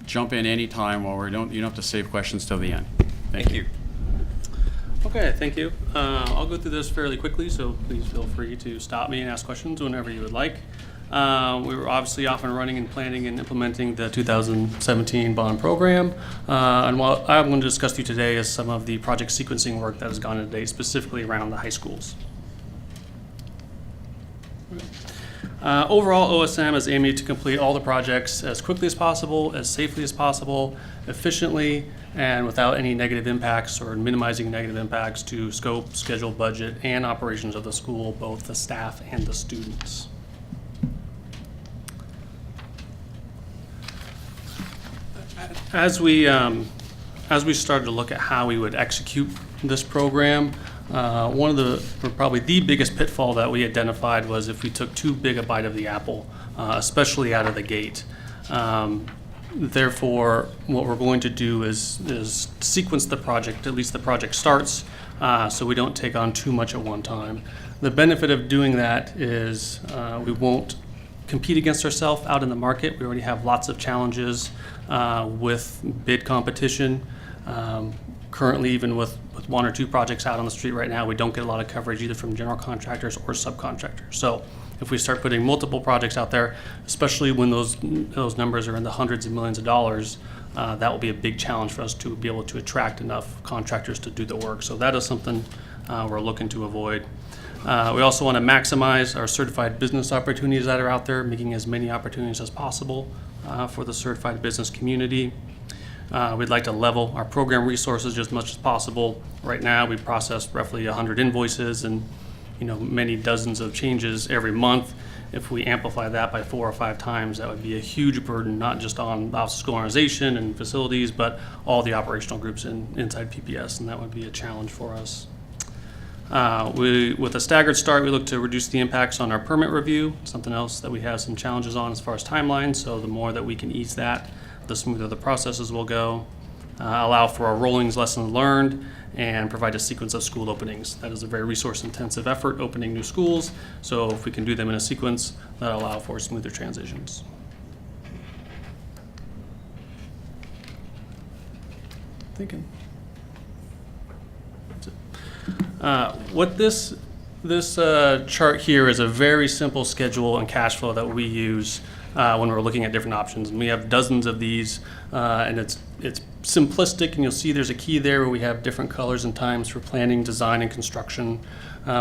Jump in any time while you don't have to save questions till the end. Thank you. Okay, thank you. I'll go through this fairly quickly, so please feel free to stop me and ask questions whenever you would like. We were obviously off and running and planning and implementing the 2017 bond program. And what I'm going to discuss with you today is some of the project sequencing work that has gone into date, specifically around the high schools. Overall, OSM is aiming to complete all the projects as quickly as possible, as safely as possible, efficiently, and without any negative impacts or minimizing negative impacts to scope, schedule, budget, and operations of the school, both the staff and the students. As we started to look at how we would execute this program, one of the, or probably the biggest pitfall that we identified was if we took too big a bite of the apple, especially out of the gate. Therefore, what we're going to do is sequence the project, at least the project starts, so we don't take on too much at one time. The benefit of doing that is we won't compete against ourselves out in the market. We already have lots of challenges with bid competition. Currently, even with one or two projects out on the street right now, we don't get a lot of coverage either from general contractors or subcontractors. So if we start putting multiple projects out there, especially when those numbers are in the hundreds of millions of dollars, that will be a big challenge for us to be able to attract enough contractors to do the work. So that is something we're looking to avoid. We also want to maximize our certified business opportunities that are out there, making as many opportunities as possible for the certified business community. We'd like to level our program resources as much as possible. Right now, we process roughly 100 invoices and many dozens of changes every month. If we amplify that by 4 or 5 times, that would be a huge burden, not just on the Office of School Organization and facilities, but all the operational groups inside PPS, and that would be a challenge for us. With a staggered start, we look to reduce the impacts on our permit review, something else that we have some challenges on as far as timelines, so the more that we can ease that, the smoother the processes will go. Allow for our rollings lessons learned, and provide a sequence of school openings. That is a very resource-intensive effort, opening new schools, so if we can do them in a sequence, that'll allow for smoother transitions. Thinking. What this chart here is a very simple schedule and cash flow that we use when we're looking at different options. And we have dozens of these, and it's simplistic, and you'll see there's a key there where we have different colors and times for planning, design, and construction.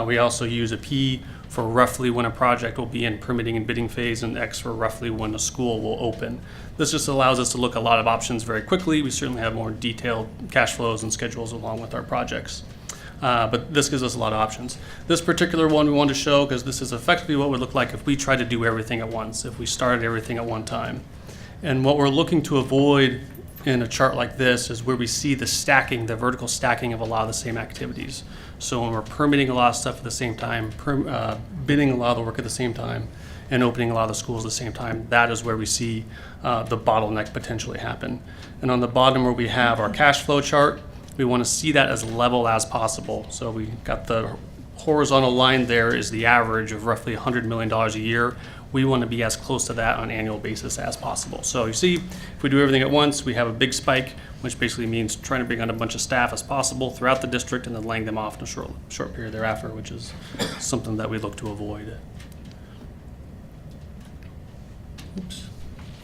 We also use a P for roughly when a project will be in permitting and bidding phase, and X for roughly when a school will open. This just allows us to look at a lot of options very quickly. We certainly have more detailed cash flows and schedules along with our projects. But this gives us a lot of options. This particular one we wanted to show because this is effectively what it would look like if we tried to do everything at once, if we started everything at one time. And what we're looking to avoid in a chart like this is where we see the stacking, the vertical stacking of a lot of the same activities. So when we're permitting a lot of stuff at the same time, bidding a lot of the work at the same time, and opening a lot of the schools at the same time, that is where we see the bottleneck potentially happen. And on the bottom where we have our cash flow chart, we want to see that as level as possible. So we got the horizontal line there is the average of roughly $100 million a year. We want to be as close to that on an annual basis as possible. So you see, if we do everything at once, we have a big spike, which basically means trying to bring on a bunch of staff as possible throughout the district and then laying them off in a short period thereafter, which is something that we look to avoid. Oops,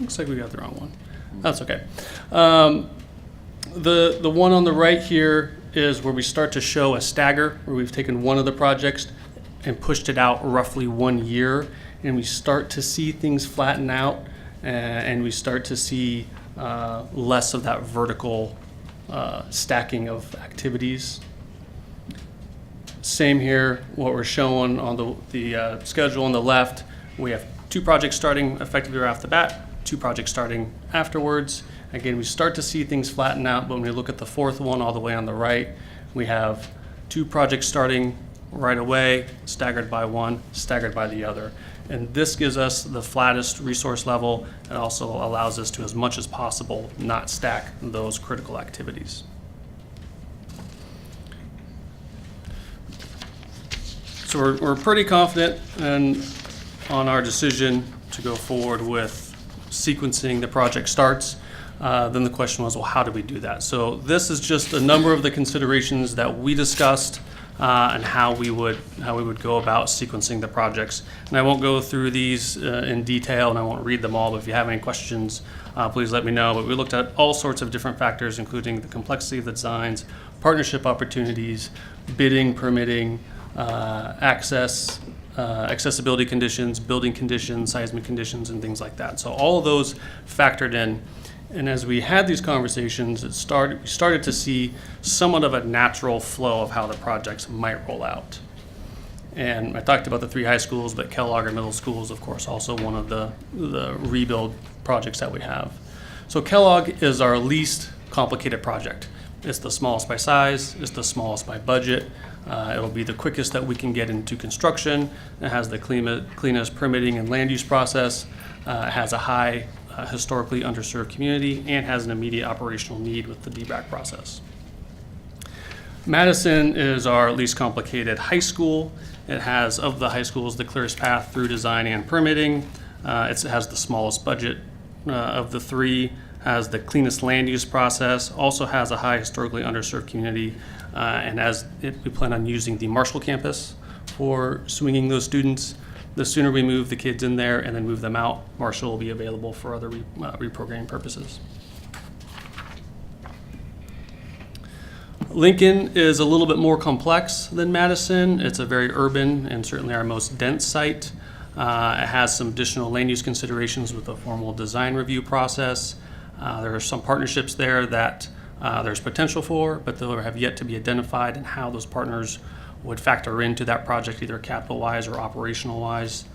looks like we got the wrong one. That's okay. The one on the right here is where we start to show a stagger, where we've taken one of the projects and pushed it out roughly 1 year, and we start to see things flatten out, and we start to see less of that vertical stacking of activities. Same here, what we're showing on the schedule on the left, we have 2 projects starting effectively right off the bat, 2 projects starting afterwards. Again, we start to see things flatten out, but when we look at the 4th one all the way on the right, we have 2 projects starting right away, staggered by one, staggered by the other. And this gives us the flattest resource level and also allows us to, as much as possible, not stack those critical activities. So we're pretty confident on our decision to go forward with sequencing the project starts. Then the question was, well, how do we do that? So this is just a number of the considerations that we discussed and how we would go about sequencing the projects. And I won't go through these in detail, and I won't read them all, but if you have any questions, please let me know. But we looked at all sorts of different factors, including the complexity of the designs, partnership opportunities, bidding, permitting, accessibility conditions, building conditions, seismic conditions, and things like that. So all of those factored in. And as we had these conversations, we started to see somewhat of a natural flow of how the projects might roll out. And I talked about the 3 high schools, but Kellogg Middle School is, of course, also one of the rebuild projects that we have. So Kellogg is our least complicated project. It's the smallest by size, it's the smallest by budget. It'll be the quickest that we can get into construction. It has the cleanest permitting and land use process. It has a high historically underserved community and has an immediate operational need with the DBRAC process. Madison is our least complicated high school. It has, of the high schools, the clearest path through design and permitting. It has the smallest budget of the 3, has the cleanest land use process, also has a high historically underserved community, and we plan on using the Marshall campus for swinging those students. The sooner we move the kids in there and then move them out, Marshall will be available for other reprogramming purposes. Lincoln is a little bit more complex than Madison. It's a very urban and certainly our most dense site. It has some additional land use considerations with a formal design review process. There are some partnerships there that there's potential for, but they have yet to be identified, and how those partners would factor into that project, either capital-wise or operational-wise.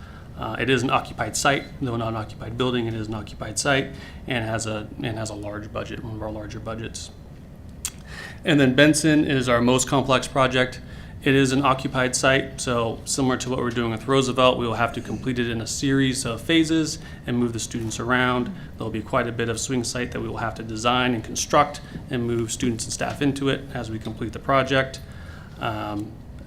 It is an occupied site, though not an occupied building. It is an occupied site and has a large budget, one of our larger budgets. And then Benson is our most complex project. It is an occupied site, so similar to what we're doing with Roosevelt, we will have to complete it in a series of phases and move the students around. There'll be quite a bit of swing site that we will have to design and construct and move students and staff into it as we complete the project.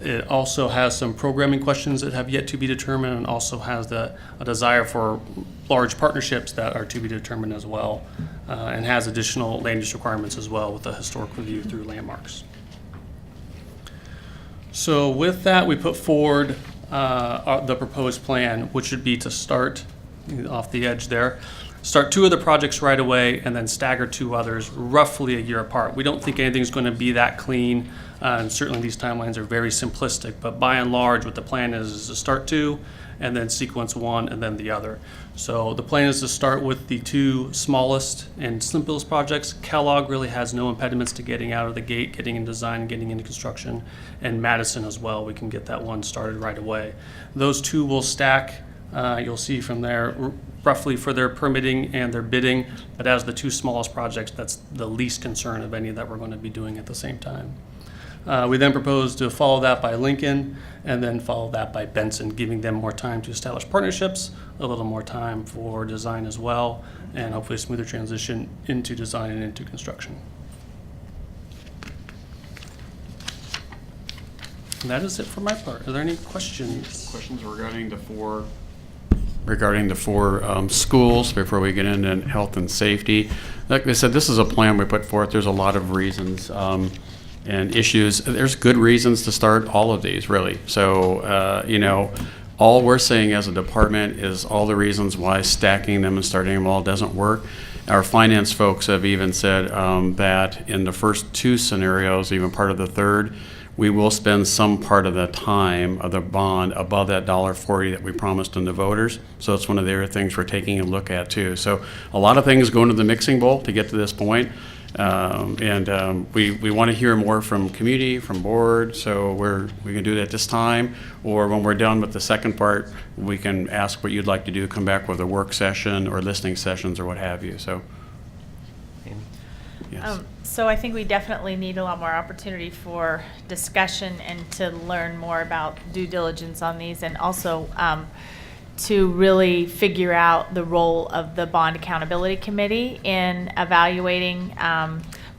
It also has some programming questions that have yet to be determined, and also has a desire for large partnerships that are to be determined as well, and has additional land use requirements as well with a historic review through landmarks. So with that, we put forward the proposed plan, which would be to start off the edge there, start 2 of the projects right away, and then stagger 2 others roughly a year apart. We don't think anything's going to be that clean, and certainly these timelines are very simplistic, but by and large what the plan is to start 2 and then sequence 1 and then the other. So the plan is to start with the 2 smallest and simplest projects. Kellogg really has no impediments to getting out of the gate, getting in design, getting into construction, and Madison as well. We can get that one started right away. Those 2 will stack. You'll see from there roughly for their permitting and their bidding, but as the 2 smallest projects, that's the least concern of any that we're going to be doing at the same time. We then propose to follow that by Lincoln, and then follow that by Benson, giving them more time to establish partnerships, a little more time for design as well, and hopefully a smoother transition into design and into construction. And that is it for my part. Are there any questions? Questions regarding the 4 schools before we get into health and safety? Like I said, this is a plan we put forth. There's a lot of reasons and issues. There's good reasons to start all of these, really. So, all we're saying as a department is all the reasons why stacking them and starting them all doesn't work. Our finance folks have even said that in the first 2 scenarios, even part of the third, we will spend some part of the time of the bond above that $1.40 that we promised to the voters. So it's one of the other things we're taking a look at too. So a lot of things go into the mixing bowl to get to this point. We want to hear more from community, from board, so we can do that this time, or when we're done with the second part, we can ask what you'd like to do, come back with a work session or listening sessions or what have you. So, yes. So I think we definitely need a lot more opportunity for discussion and to learn more about due diligence on these, and also to really figure out the role of the Bond Accountability Committee in evaluating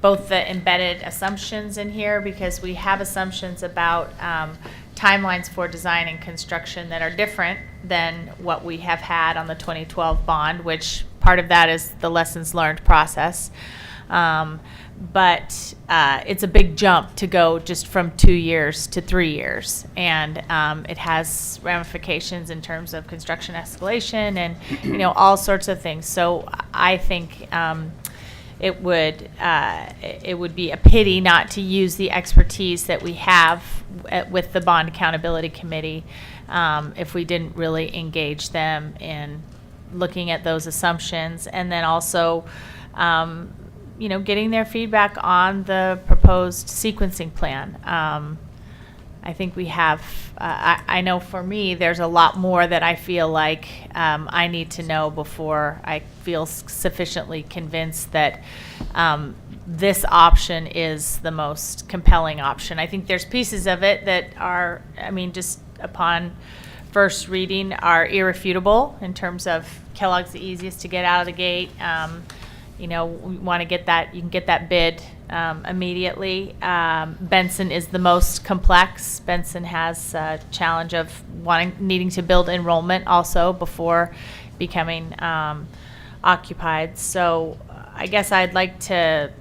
both the embedded assumptions in here, because we have assumptions about timelines for design and construction that are different than what we have had on the 2012 bond, which part of that is the lessons learned process. But it's a big jump to go just from 2 years to 3 years, and it has ramifications in terms of construction escalation and all sorts of things. So I think it would be a pity not to use the expertise that we have with the Bond Accountability Committee if we didn't really engage them in looking at those assumptions, and then also getting their feedback on the proposed sequencing plan. I think we have, I know for me, there's a lot more that I feel like I need to know before I feel sufficiently convinced that this option is the most compelling option. I think there's pieces of it that are, just upon first reading, are irrefutable in terms of Kellogg's the easiest to get out of the gate. We want to get that, you can get that bid immediately. Benson is the most complex. Benson has a challenge of needing to build enrollment also before becoming occupied. So I guess I'd like to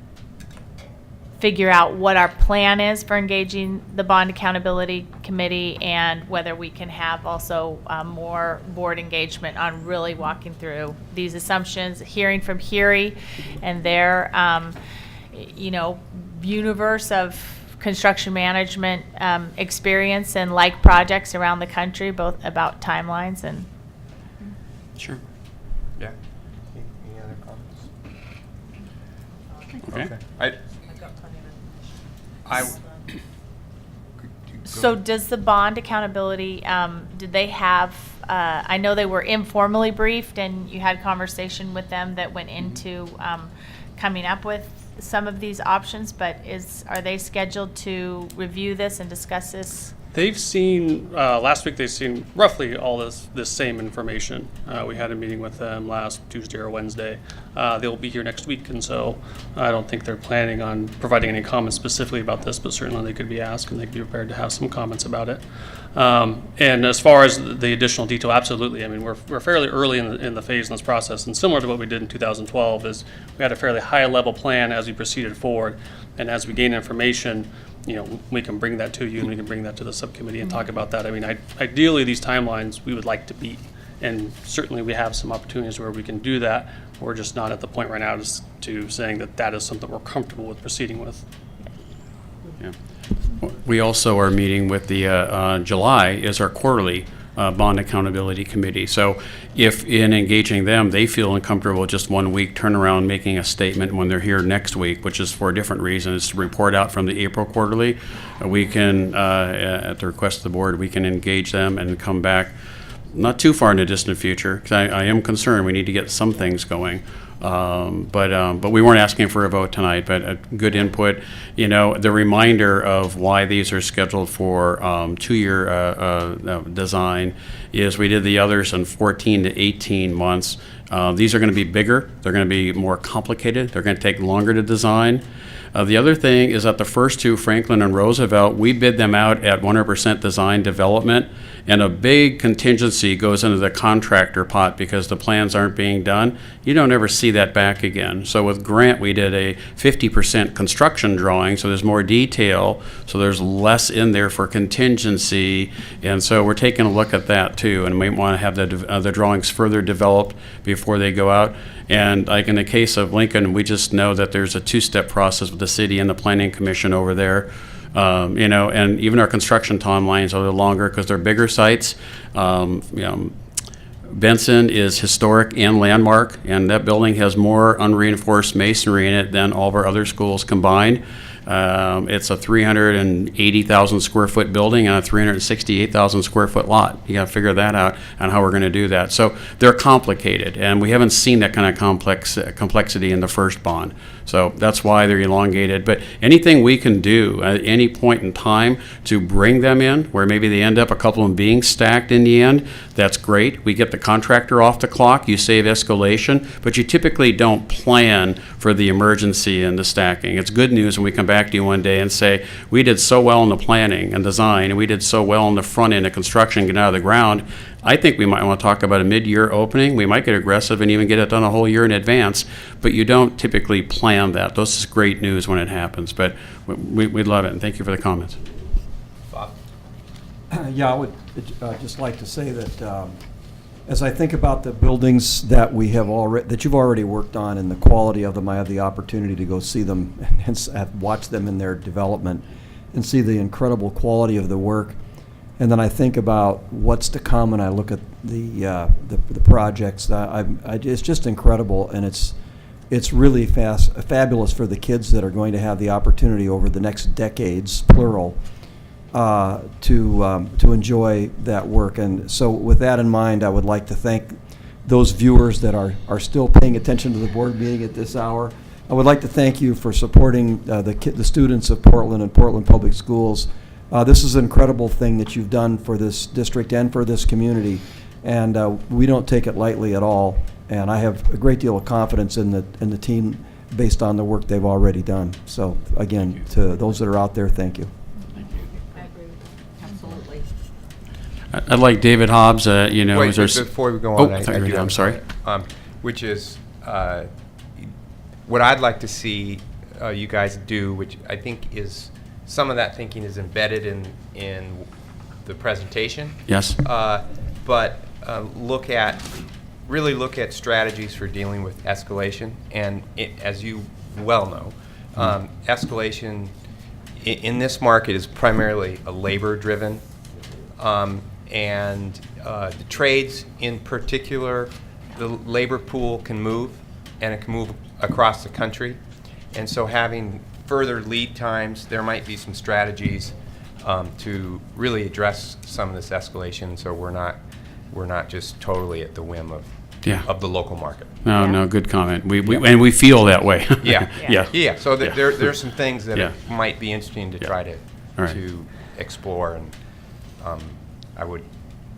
figure out what our plan is for engaging the Bond Accountability Committee, and whether we can have also more board engagement on really walking through these assumptions, hearing from HERE and their universe of construction management experience and like projects around the country, both about timelines and. Sure. Yeah. Any other comments? Okay. So does the bond accountability, did they have, I know they were informally briefed and you had conversation with them that went into coming up with some of these options, but are they scheduled to review this and discuss this? They've seen, last week they've seen roughly all this same information. We had a meeting with them last Tuesday or Wednesday. They'll be here next week, and so I don't think they're planning on providing any comments specifically about this, but certainly they could be asked and they could be prepared to have some comments about it. And as far as the additional detail, absolutely. I mean, we're fairly early in the phase in this process, and similar to what we did in 2012 is we had a fairly high level plan as we proceeded forward, and as we gain information, we can bring that to you and we can bring that to the subcommittee and talk about that. I mean, ideally, these timelines we would like to beat, and certainly we have some opportunities where we can do that. We're just not at the point right now to saying that is something we're comfortable with proceeding with. Yeah. We also are meeting with the July is our quarterly bond accountability committee. So if in engaging them, they feel uncomfortable with just 1 week turnaround making a statement when they're here next week, which is for a different reason, is to report out from the April quarterly, we can, at the request of the board, we can engage them and come back not too far in the distant future, because I am concerned we need to get some things going. But we weren't asking for a vote tonight, but a good input. The reminder of why these are scheduled for 2-year design is we did the others in 14 to 18 months. These are going to be bigger. They're going to be more complicated. They're going to take longer to design. The other thing is that the first two, Franklin and Roosevelt, we bid them out at 100% design development, and a big contingency goes into the contractor pot because the plans aren't being done. You don't ever see that back again. So with Grant, we did a 50% construction drawing, so there's more detail, so there's less in there for contingency, and so we're taking a look at that too, and we want to have the drawings further developed before they go out. And like in the case of Lincoln, we just know that there's a 2-step process with the city and the planning commission over there. And even our construction timelines are a little longer because they're bigger sites. Benson is historic and landmark, and that building has more unreinforced masonry in it than all of our other schools combined. It's a 380,000 square foot building and a 368,000 square foot lot. You got to figure that out on how we're going to do that. So they're complicated, and we haven't seen that kind of complexity in the first bond. So that's why they're elongated. But anything we can do at any point in time to bring them in, where maybe they end up a couple of them being stacked in the end, that's great. We get the contractor off the clock, you save escalation, but you typically don't plan for the emergency and the stacking. It's good news when we come back to you one day and say, we did so well in the planning and design, and we did so well in the front end of construction, getting out of the ground. I think we might want to talk about a mid-year opening. We might get aggressive and even get it done a whole year in advance, but you don't typically plan that. This is great news when it happens, but we'd love it, and thank you for the comments. Bob? Yeah, I would just like to say that as I think about the buildings that we have that you've already worked on and the quality of them, I have the opportunity to go see them and watch them in their development and see the incredible quality of the work. And then I think about what's to come, and I look at the projects. It's just incredible, and it's really fabulous for the kids that are going to have the opportunity over the next decades, plural, to enjoy that work. And so with that in mind, I would like to thank those viewers that are still paying attention to the board meeting at this hour. I would like to thank you for supporting the students of Portland and Portland Public Schools. This is an incredible thing that you've done for this district and for this community, and we don't take it lightly at all. And I have a great deal of confidence in the team based on the work they've already done. So again, to those that are out there, thank you. Absolutely. I'd like David Hobbs, Wait, before we go on, I'm sorry. Which is what I'd like to see you guys do, which I think is some of that thinking is embedded in the presentation. Yes. But really look at strategies for dealing with escalation, and as you well know, escalation in this market is primarily a labor-driven, and the trades in particular, the labor pool can move, and it can move across the country. And so having further lead times, there might be some strategies to really address some of this escalation, so we're not just totally at the whim of the local market. No, good comment. And we feel that way. Yeah. So there's some things that might be interesting to try to All right. to explore, and I would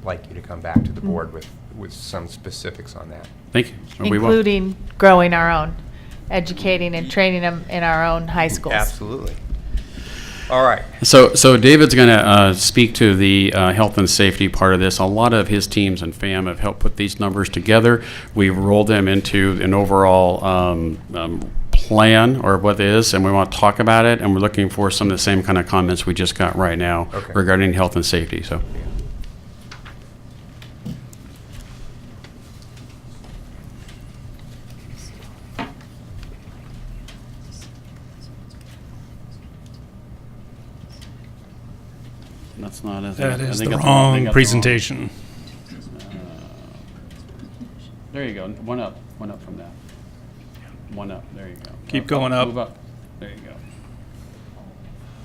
like you to come back to the board with some specifics on that. Thank you. We will. Including growing our own, educating and training them in our own high schools. Absolutely. All right. So David's going to speak to the health and safety part of this. A lot of his teams and FAM have helped put these numbers together. We've rolled them into an overall plan, or what it is, and we want to talk about it, and we're looking for some of the same kind of comments we just got right now regarding health and safety. So. That's not it. That is the wrong presentation. There you go. One up from that. One up. There you go. Keep going up. Move up. There you go.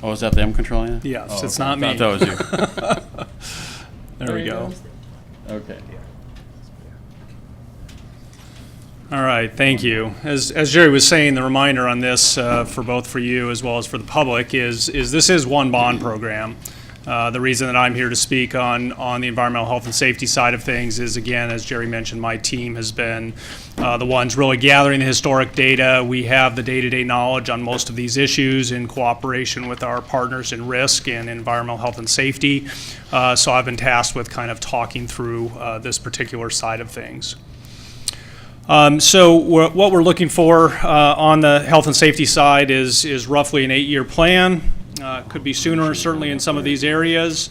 Oh, is that them controlling it? Yes, oh, it's okay. not me. I thought that was you. There we go. Okay. All right, thank you. As Jerry was saying, the reminder on this for both for you as well as for the public is this is one bond program. The reason that I'm here to speak on the environmental health and safety side of things is, again, as Jerry mentioned, my team has been the ones really gathering the historic data. We have the day-to-day knowledge on most of these issues in cooperation with our partners in risk and environmental health and safety. So I've been tasked with kind of talking through this particular side of things. So what we're looking for on the health and safety side is roughly an 8-year plan. Could be sooner, certainly in some of these areas,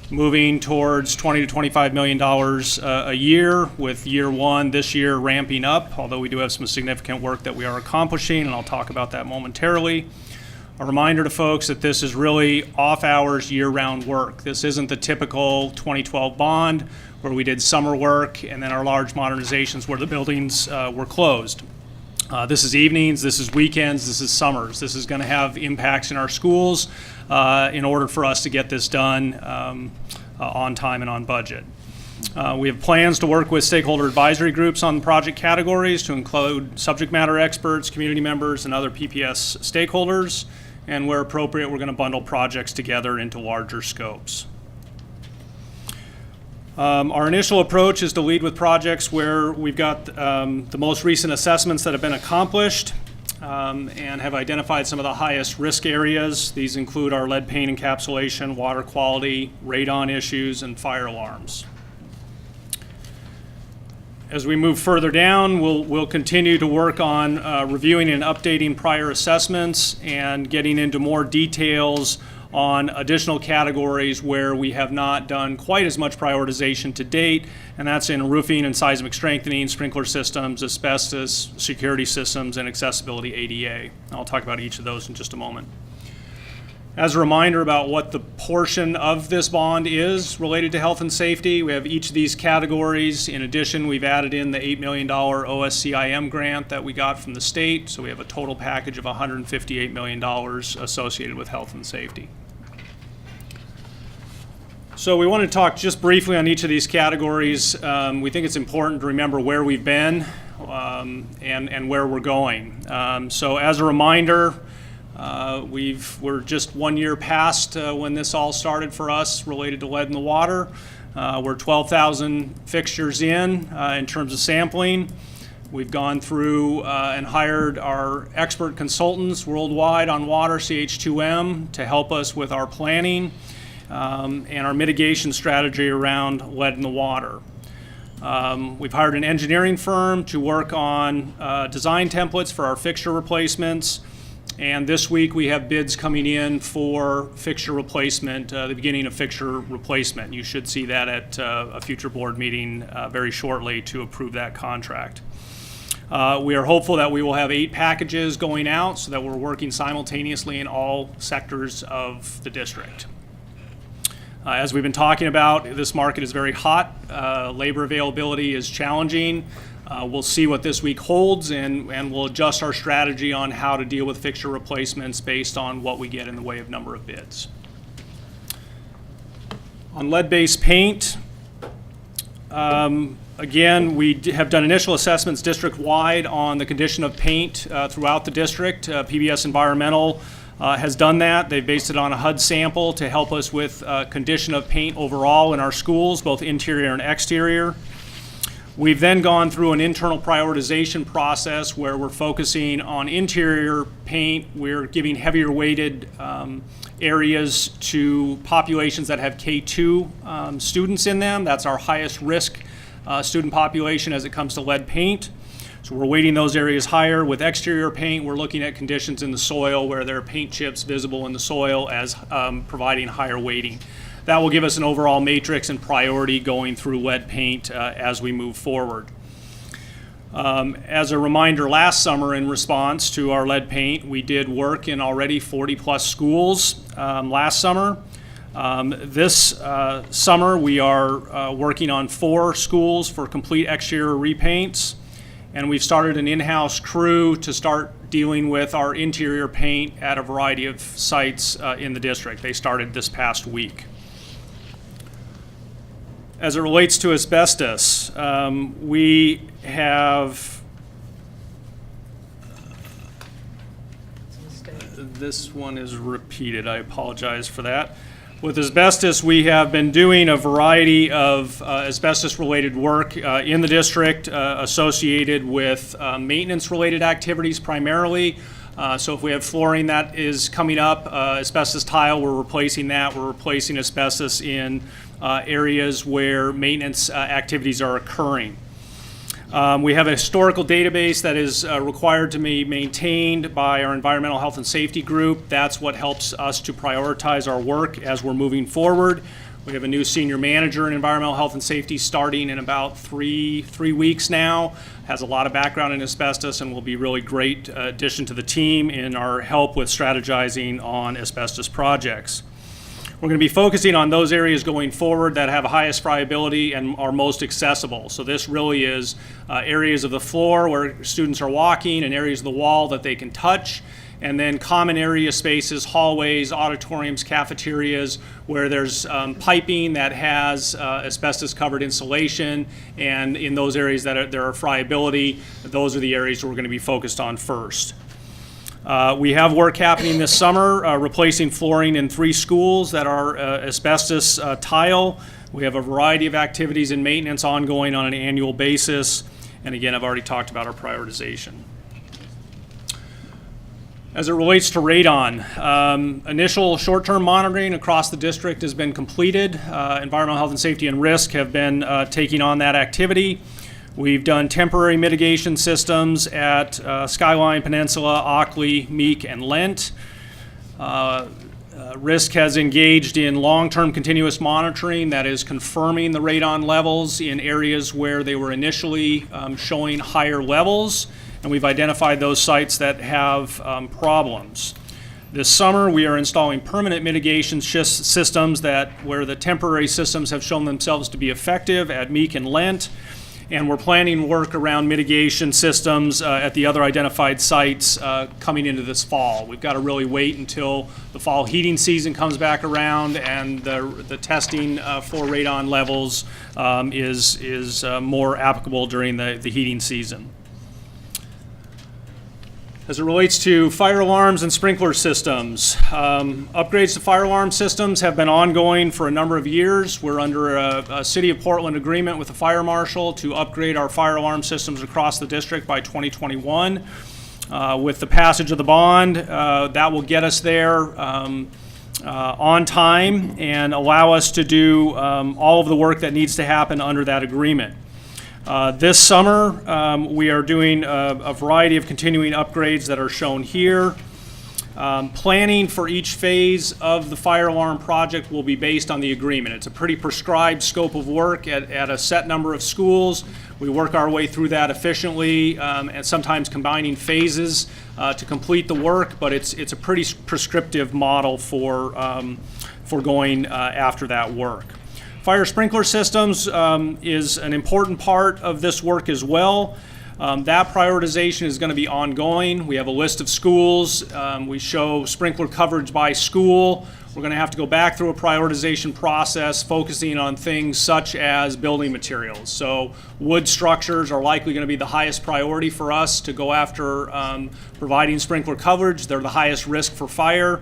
moving towards $20 to $25 million a year, with year one this year ramping up, although we do have some significant work that we are accomplishing, and I'll talk about that momentarily. A reminder to folks that this is really off-hours, year-round work. This isn't the typical 2012 bond where we did summer work and then our large modernizations where the buildings were closed. This is evenings, this is weekends, this is summers. This is going to have impacts in our schools in order for us to get this done on time and on budget. We have plans to work with stakeholder advisory groups on project categories to include subject matter experts, community members, and other PPS stakeholders. And where appropriate, we're going to bundle projects together into larger scopes. Our initial approach is to lead with projects where we've got the most recent assessments that have been accomplished and have identified some of the highest risk areas. These include our lead paint encapsulation, water quality, radon issues, and fire alarms. As we move further down, we'll continue to work on reviewing and updating prior assessments and getting into more details on additional categories where we have not done quite as much prioritization to date, and that's in roofing and seismic strengthening, sprinkler systems, asbestos, security systems, and accessibility ADA. I'll talk about each of those in just a moment. As a reminder about what the portion of this bond is related to health and safety, we have each of these categories. In addition, we've added in the $8 million OSCIM grant that we got from the state, so we have a total package of $158 million associated with health and safety. So we want to talk just briefly on each of these categories. We think it's important to remember where we've been and where we're going. So as a reminder, we're just 1 year past when this all started for us related to lead in the water. We're 12,000 fixtures in terms of sampling. We've gone through and hired our expert consultants worldwide on water, CH2M, to help us with our planning and our mitigation strategy around lead in the water. We've hired an engineering firm to work on design templates for our fixture replacements. And this week we have bids coming in for fixture replacement, the beginning of fixture replacement. You should see that at a future board meeting very shortly to approve that contract. We are hopeful that we will have 8 packages going out so that we're working simultaneously in all sectors of the district. As we've been talking about, this market is very hot. Labor availability is challenging. We'll see what this week holds, and we'll adjust our strategy on how to deal with fixture replacements based on what we get in the way of number of bids. On lead-based paint, again, we have done initial assessments district-wide on the condition of paint throughout the district. PBS Environmental has done that. They've based it on a HUD sample to help us with condition of paint overall in our schools, both interior and exterior. We've then gone through an internal prioritization process where we're focusing on interior paint. We're giving heavier weighted areas to populations that have K2 students in them. That's our highest risk student population as it comes to lead paint. So we're weighting those areas higher. With exterior paint, we're looking at conditions in the soil where there are paint chips visible in the soil as providing higher weighting. That will give us an overall matrix and priority going through lead paint as we move forward. As a reminder, last summer in response to our lead paint, we did work in already 40+ schools last summer. This summer, we are working on 4 schools for complete exterior repaints. And we've started an in-house crew to start dealing with our interior paint at a variety of sites in the district. They started this past week. As it relates to asbestos, we have, this one is repeated, I apologize for that. With asbestos, we have been doing a variety of asbestos-related work in the district associated with maintenance-related activities primarily. So if we have flooring that is coming up, asbestos tile, we're replacing that. We're replacing asbestos in areas where maintenance activities are occurring. We have a historical database that is required to be maintained by our environmental health and safety group. That's what helps us to prioritize our work as we're moving forward. We have a new senior manager in environmental health and safety starting in about three weeks now. Has a lot of background in asbestos and will be really great addition to the team in our help with strategizing on asbestos projects. We're going to be focusing on those areas going forward that have highest friability and are most accessible. So this really is areas of the floor where students are walking and areas of the wall that they can touch, and then common area spaces, hallways, auditoriums, cafeterias, where there's piping that has asbestos-covered insulation, and in those areas that there are friability, those are the areas we're going to be focused on first. We have work happening this summer, replacing flooring in 3 schools that are asbestos tile. We have a variety of activities and maintenance ongoing on an annual basis. And again, I've already talked about our prioritization. As it relates to radon, initial short-term monitoring across the district has been completed. Environmental health and safety and risk have been taking on that activity. We've done temporary mitigation systems at Skyline, Peninsula, Ockley, Meek, and Lent. Risk has engaged in long-term continuous monitoring that is confirming the radon levels in areas where they were initially showing higher levels, and we've identified those sites that have problems. This summer, we are installing permanent mitigation systems where the temporary systems have shown themselves to be effective at Meek and Lent. And we're planning work around mitigation systems at the other identified sites coming into this fall. We've got to really wait until the fall heating season comes back around and the testing for radon levels is more applicable during the heating season. As it relates to fire alarms and sprinkler systems, upgrades to fire alarm systems have been ongoing for a number of years. We're under a City of Portland agreement with the fire marshal to upgrade our fire alarm systems across the district by 2021. With the passage of the bond, that will get us there on time and allow us to do all of the work that needs to happen under that agreement. This summer, we are doing a variety of continuing upgrades that are shown here. Planning for each phase of the fire alarm project will be based on the agreement. It's a pretty prescribed scope of work at a set number of schools. We work our way through that efficiently, and sometimes combining phases to complete the work, but it's a pretty prescriptive model for going after that work. Fire sprinkler systems is an important part of this work as well. That prioritization is going to be ongoing. We have a list of schools. We show sprinkler coverage by school. We're going to have to go back through a prioritization process focusing on things such as building materials. So wood structures are likely going to be the highest priority for us to go after providing sprinkler coverage. They're the highest risk for fire.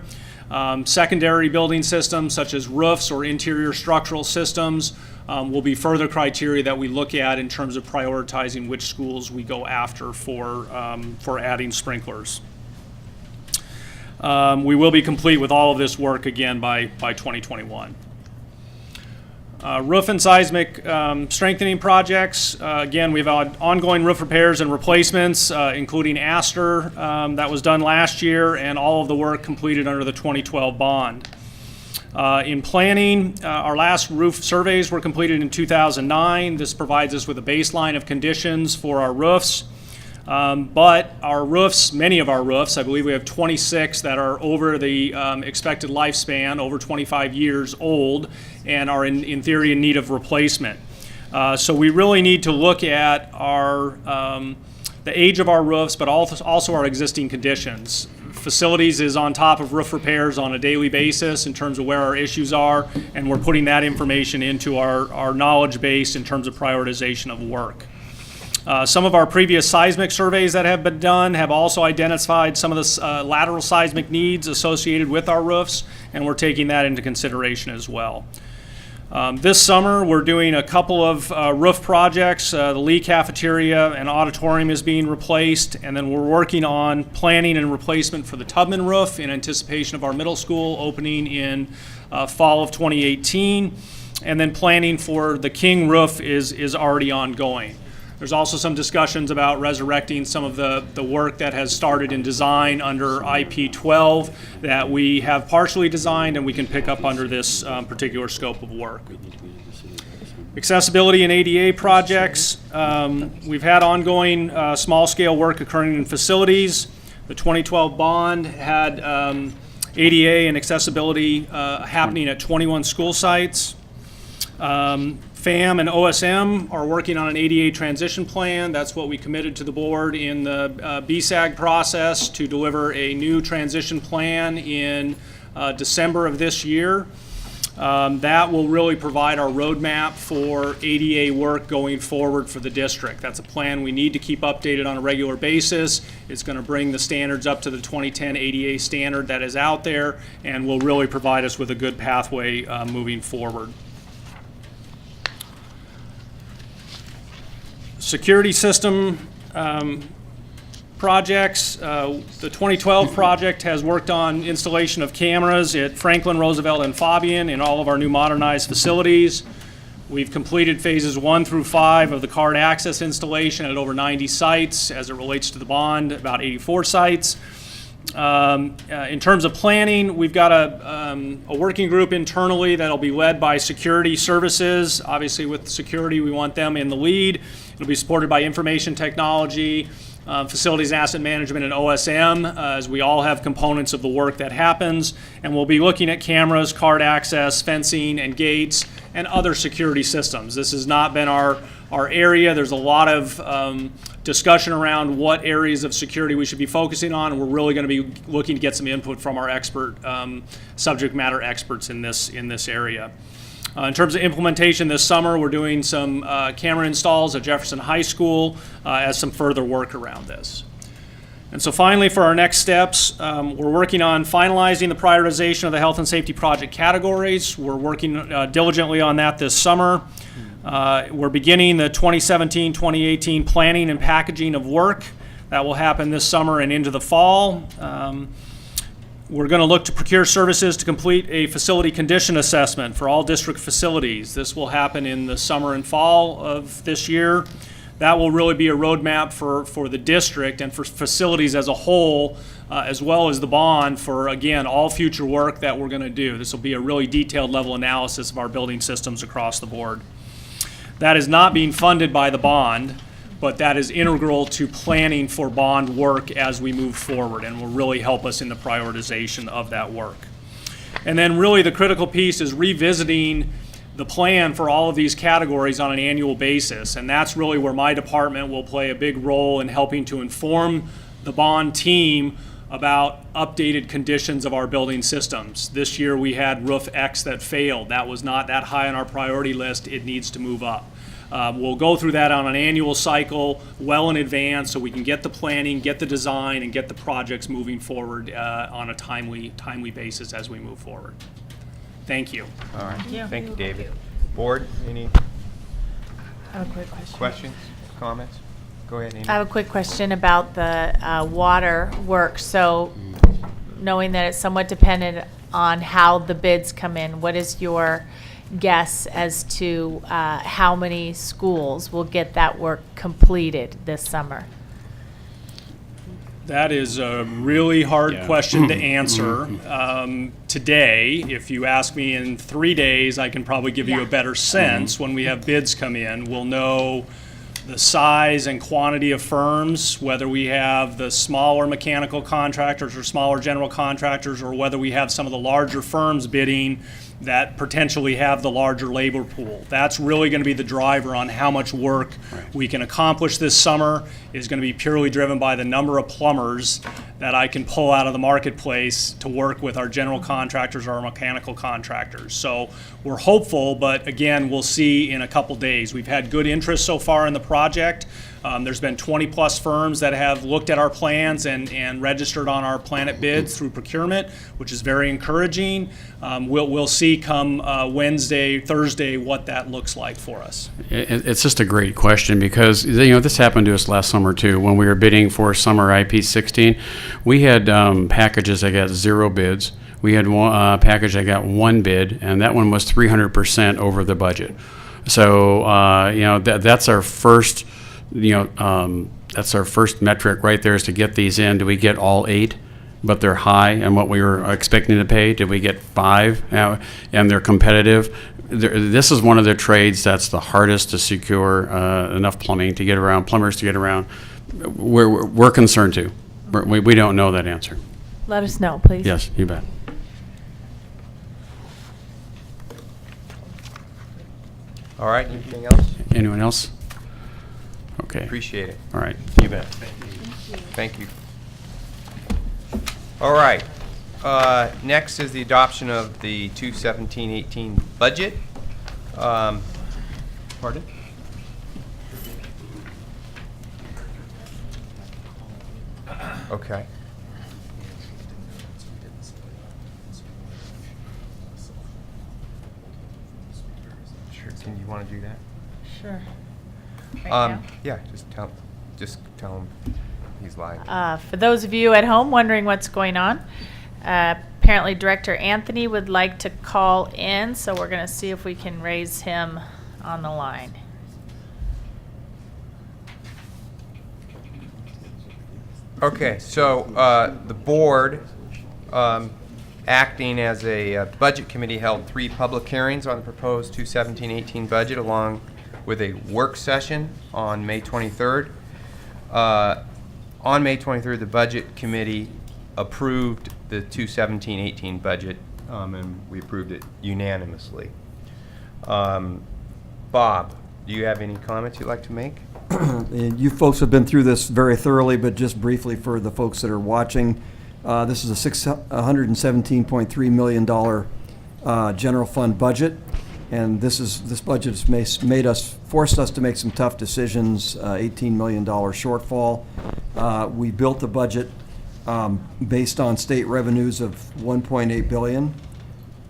Secondary building systems such as roofs or interior structural systems will be further criteria that we look at in terms of prioritizing which schools we go after for adding sprinklers. We will be complete with all of this work again by 2021. Roof and seismic strengthening projects. Again, we've had ongoing roof repairs and replacements, including Astor that was done last year, and all of the work completed under the 2012 bond. In planning, our last roof surveys were completed in 2009. This provides us with a baseline of conditions for our roofs. But our roofs, many of our roofs, I believe we have 26 that are over the expected lifespan, over 25 years old, and are in theory in need of replacement. So we really need to look at our the age of our roofs, but also our existing conditions. Facilities is on top of roof repairs on a daily basis in terms of where our issues are, and we're putting that information into our knowledge base in terms of prioritization of work. Some of our previous seismic surveys that have been done have also identified some of the lateral seismic needs associated with our roofs, and we're taking that into consideration as well. This summer, we're doing a couple of roof projects. The Lee Cafeteria and Auditorium is being replaced, and then we're working on planning and replacement for the Tubman roof in anticipation of our middle school opening in fall of 2018. And then planning for the King roof is already ongoing. There's also some discussions about resurrecting some of the work that has started in design under IP 12 that we have partially designed and we can pick up under this particular scope of work. Accessibility and ADA projects. We've had ongoing small-scale work occurring in facilities. The 2012 bond had ADA and accessibility happening at 21 school sites. FAM and OSM are working on an ADA transition plan. That's what we committed to the board in the BSAG process to deliver a new transition plan in December of this year. That will really provide our roadmap for ADA work going forward for the district. That's a plan we need to keep updated on a regular basis. It's going to bring the standards up to the 2010 ADA standard that is out there and will really provide us with a good pathway moving forward. Security system projects. The 2012 project has worked on installation of cameras at Franklin, Roosevelt, and Fabian in all of our new modernized facilities. We've completed phases 1 through 5 of the card access installation at over 90 sites. As it relates to the bond, about 84 sites. In terms of planning, we've got a working group internally that'll be led by security services. Obviously, with security, we want them in the lead. It'll be supported by information technology, facilities and asset management, and OSM, as we all have components of the work that happens. And we'll be looking at cameras, card access, fencing, and gates, and other security systems. This has not been our area. There's a lot of discussion around what areas of security we should be focusing on, and we're really going to be looking to get some input from our expert subject matter experts in this area. In terms of implementation this summer, we're doing some camera installs at Jefferson High School as some further work around this. And so finally, for our next steps, we're working on finalizing the prioritization of the health and safety project categories. We're working diligently on that this summer. We're beginning the 2017-2018 planning and packaging of work. That will happen this summer and into the fall. We're going to look to procure services to complete a facility condition assessment for all district facilities. This will happen in the summer and fall of this year. that will really be a roadmap for the district and for facilities as a whole, as well as the bond for, again, all future work that we're going to do. This will be a really detailed level analysis of our building systems across the board. That is not being funded by the bond, but that is integral to planning for bond work as we move forward and will really help us in the prioritization of that work. And then really the critical piece is revisiting the plan for all of these categories on an annual basis, and that's really where my department will play a big role in helping to inform the bond team about updated conditions of our building systems. This year we had roof X that failed. That was not that high on our priority list. It needs to move up. We'll go through that on an annual cycle well in advance so we can get the planning, get the design, and get the projects moving forward on a timely basis as we move forward. Thank you. All right. Thank you, David. Board, any I have a quick question. questions, comments? Go ahead, Amy. I have a quick question about the water work. So knowing that it's somewhat dependent on how the bids come in, what is your guess as to how many schools will get that work completed this summer? That is a really hard question to answer. Today, if you ask me in 3 days, I can probably give you a better sense. When we have bids come in, we'll know the size and quantity of firms, whether we have the smaller mechanical contractors or smaller general contractors, or whether we have some of the larger firms bidding that potentially have the larger labor pool. That's really going to be the driver on how much work we can accomplish this summer. Is going to be purely driven by the number of plumbers that I can pull out of the marketplace to work with our general contractors or our mechanical contractors. So we're hopeful, but again, we'll see in a couple days. We've had good interest so far in the project. There's been 20 plus firms that have looked at our plans and registered on our Planet bids through procurement, which is very encouraging. We'll see come Wednesday, Thursday, what that looks like for us. It's just a great question because, this happened to us last summer too. When we were bidding for summer IP16, we had packages that got 0 bids. We had one package that got 1 bid, and that one was 300% over the budget. So, that's our first, that's our first metric right there, is to get these in. Do we get all 8? But they're high and what we were expecting to pay? Did we get 5? And they're competitive? This is one of the trades that's the hardest to secure enough plumbers to get around. We're concerned too. We don't know that answer. Let us know, please. Yes, you bet. All right, anything else? Anyone else? Okay. Appreciate it. All right. You bet. Thank you. All right. Next is the adoption of the 2017-18 budget. Pardon? Okay. Sure. Can you want to do that? Sure. Right now? Yeah. Just tell him he's live. For those of you at home wondering what's going on, apparently Director Anthony would like to call in, so we're going to see if we can raise him on the line. Okay, so the board, acting as a budget committee, held 3 public hearings on the proposed 2017-18 budget, along with a work session on May 23rd. On May 23rd, the budget committee approved the 2017-18 budget, and we approved it unanimously. Bob, do you have any comments you'd like to make? You folks have been through this very thoroughly, but just briefly for the folks that are watching, this is a $117.3 million general fund budget, and this budget has forced us to make some tough decisions. $18 million shortfall. We built the budget based on state revenues of $1.8 billion,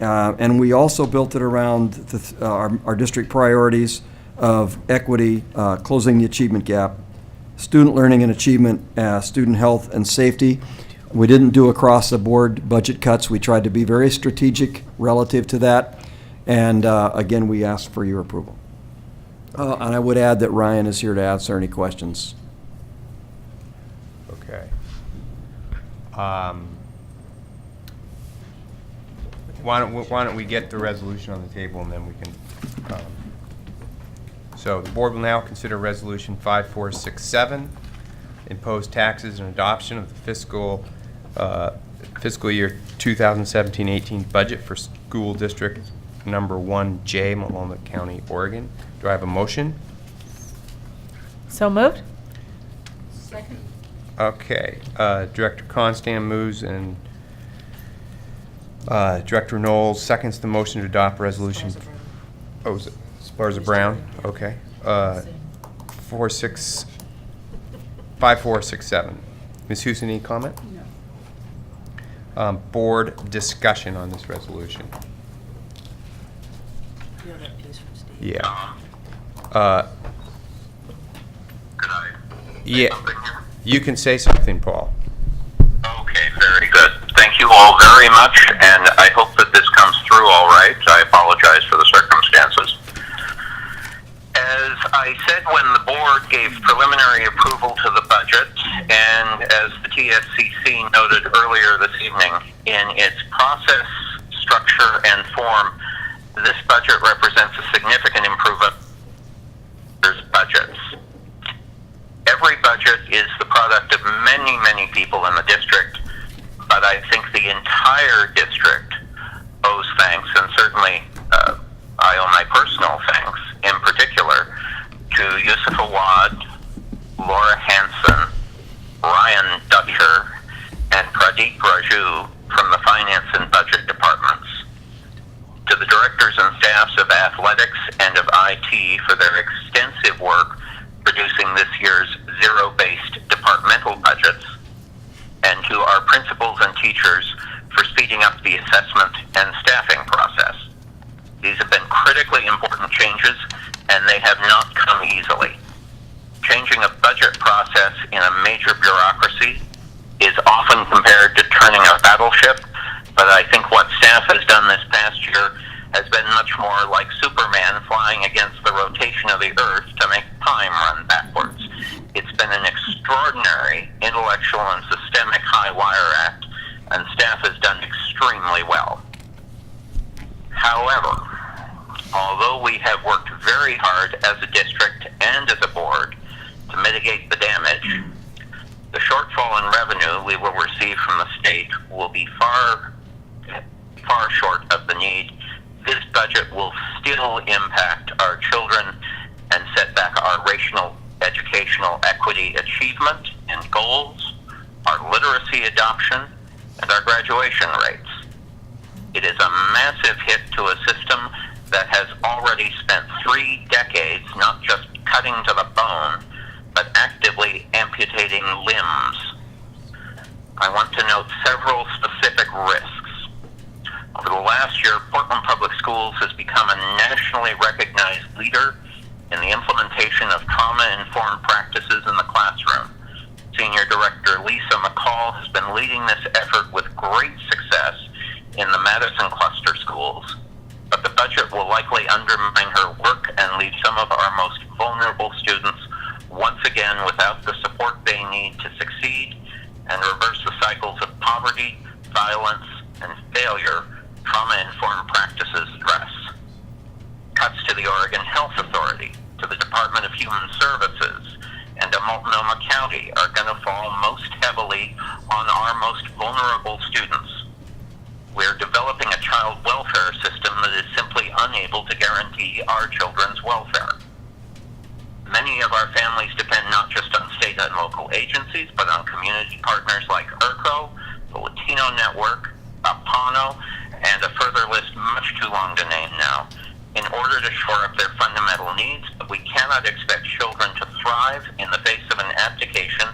and we also built it around our district priorities of equity, closing the achievement gap, student learning and achievement, student health and safety. We didn't do across-the-board budget cuts. We tried to be very strategic relative to that. And again, we ask for your approval. And I would add that Ryan is here to answer any questions. Okay. Why don't we get the resolution on the table and then we can. So the board will now consider Resolution 5467, impose taxes and adoption of the fiscal year 2017-18 budget for school district number 1J, Multnomah County, Oregon. Do I have a motion? So moved? Second. Okay. Director Constam moves and Director Knowles seconds the motion to adopt resolution. Oh, is it Sparza Brown? Okay. 5467. Ms. Houston, any comment? No. Board discussion on this resolution. Yeah. Yeah. You can say something, Paul. Okay, very good. Thank you all very much, and I hope that this comes through all right. I apologize for the circumstances. As I said when the board gave preliminary approval to the budget, and as the TSCC noted earlier this evening, in its process, structure, and form, this budget represents a significant improvement to budgets. Every budget is the product of many, many people in the district, but I think the entire district owes thanks, and certainly I owe my personal thanks, in particular, to Yusuf Awad, Laura Hansen, Ryan Dutcher, and Pradeep Raju from the Finance and Budget departments, to the directors and staffs of athletics and of IT for their extensive work producing this year's zero-based departmental budgets, and to our principals and teachers for speeding up the assessment and staffing process. These have been critically important changes, and they have not come easily. Changing a budget process in a major bureaucracy is often compared to turning a battleship, but I think what staff has done this past year has been much more like Superman flying against the rotation of the Earth to make time run backwards. It's been an extraordinary intellectual and systemic high-wire act, and staff has done extremely well. However, although we have worked very hard as a district and as a board to mitigate the damage, the shortfall in revenue we will receive from the state will be far short of the need. This budget will still impact our children and set back our racial educational equity achievement and goals, our literacy adoption, and our graduation rates. It is a massive hit to a system that has already spent 3 decades not just cutting to the bone, but actively amputating limbs. I want to note several specific risks. Over the last year, Portland Public Schools has become a nationally recognized leader in the implementation of trauma-informed practices in the classroom. Senior Director Lisa McCall has been leading this effort with great success in the Madison cluster schools, but the budget will likely undermine her work and leave some of our most vulnerable students once again without the support they need to succeed and reverse the cycles of poverty, violence, and failure trauma-informed practices address. Cuts to the Oregon Health Authority, to the Department of Human Services, and to Multnomah County are going to fall most heavily on our most vulnerable students. We're developing a child welfare system that is simply unable to guarantee our children's welfare. Many of our families depend not just on state and local agencies, but on community partners like ERCO, the Latino Network, APANO, and a further list much too long to name now, in order to shore up their fundamental needs. But we cannot expect children to thrive in the face of an abdication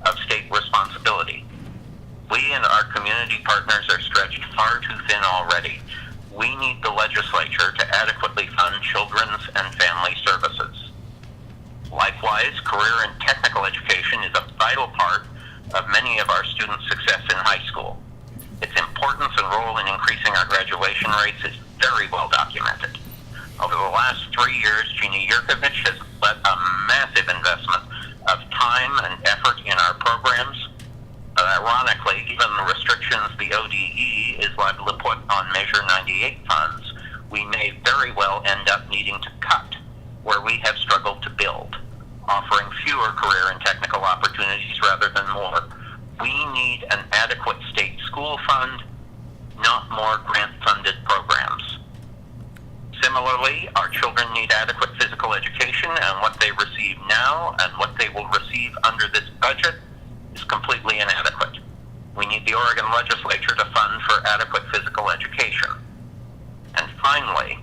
of state responsibility. We and our community partners are stretched far too thin already. We need the legislature to adequately fund children's and family services. Likewise, career and technical education is a vital part of many of our students' success in high school. Its importance and role in increasing our graduation rates is very well documented. Over the last 3 years, Gina Yurkovich has led a massive investment of time and effort in our programs. Ironically, given the restrictions the ODE is liable to put on Measure 98 funds, we may very well end up needing to cut where we have struggled to build, offering fewer career and technical opportunities rather than more. We need an adequate state school fund, not more grant-funded programs. Similarly, our children need adequate physical education, and what they receive now and what they will receive under this budget is completely inadequate. We need the Oregon legislature to fund for adequate physical education. And finally,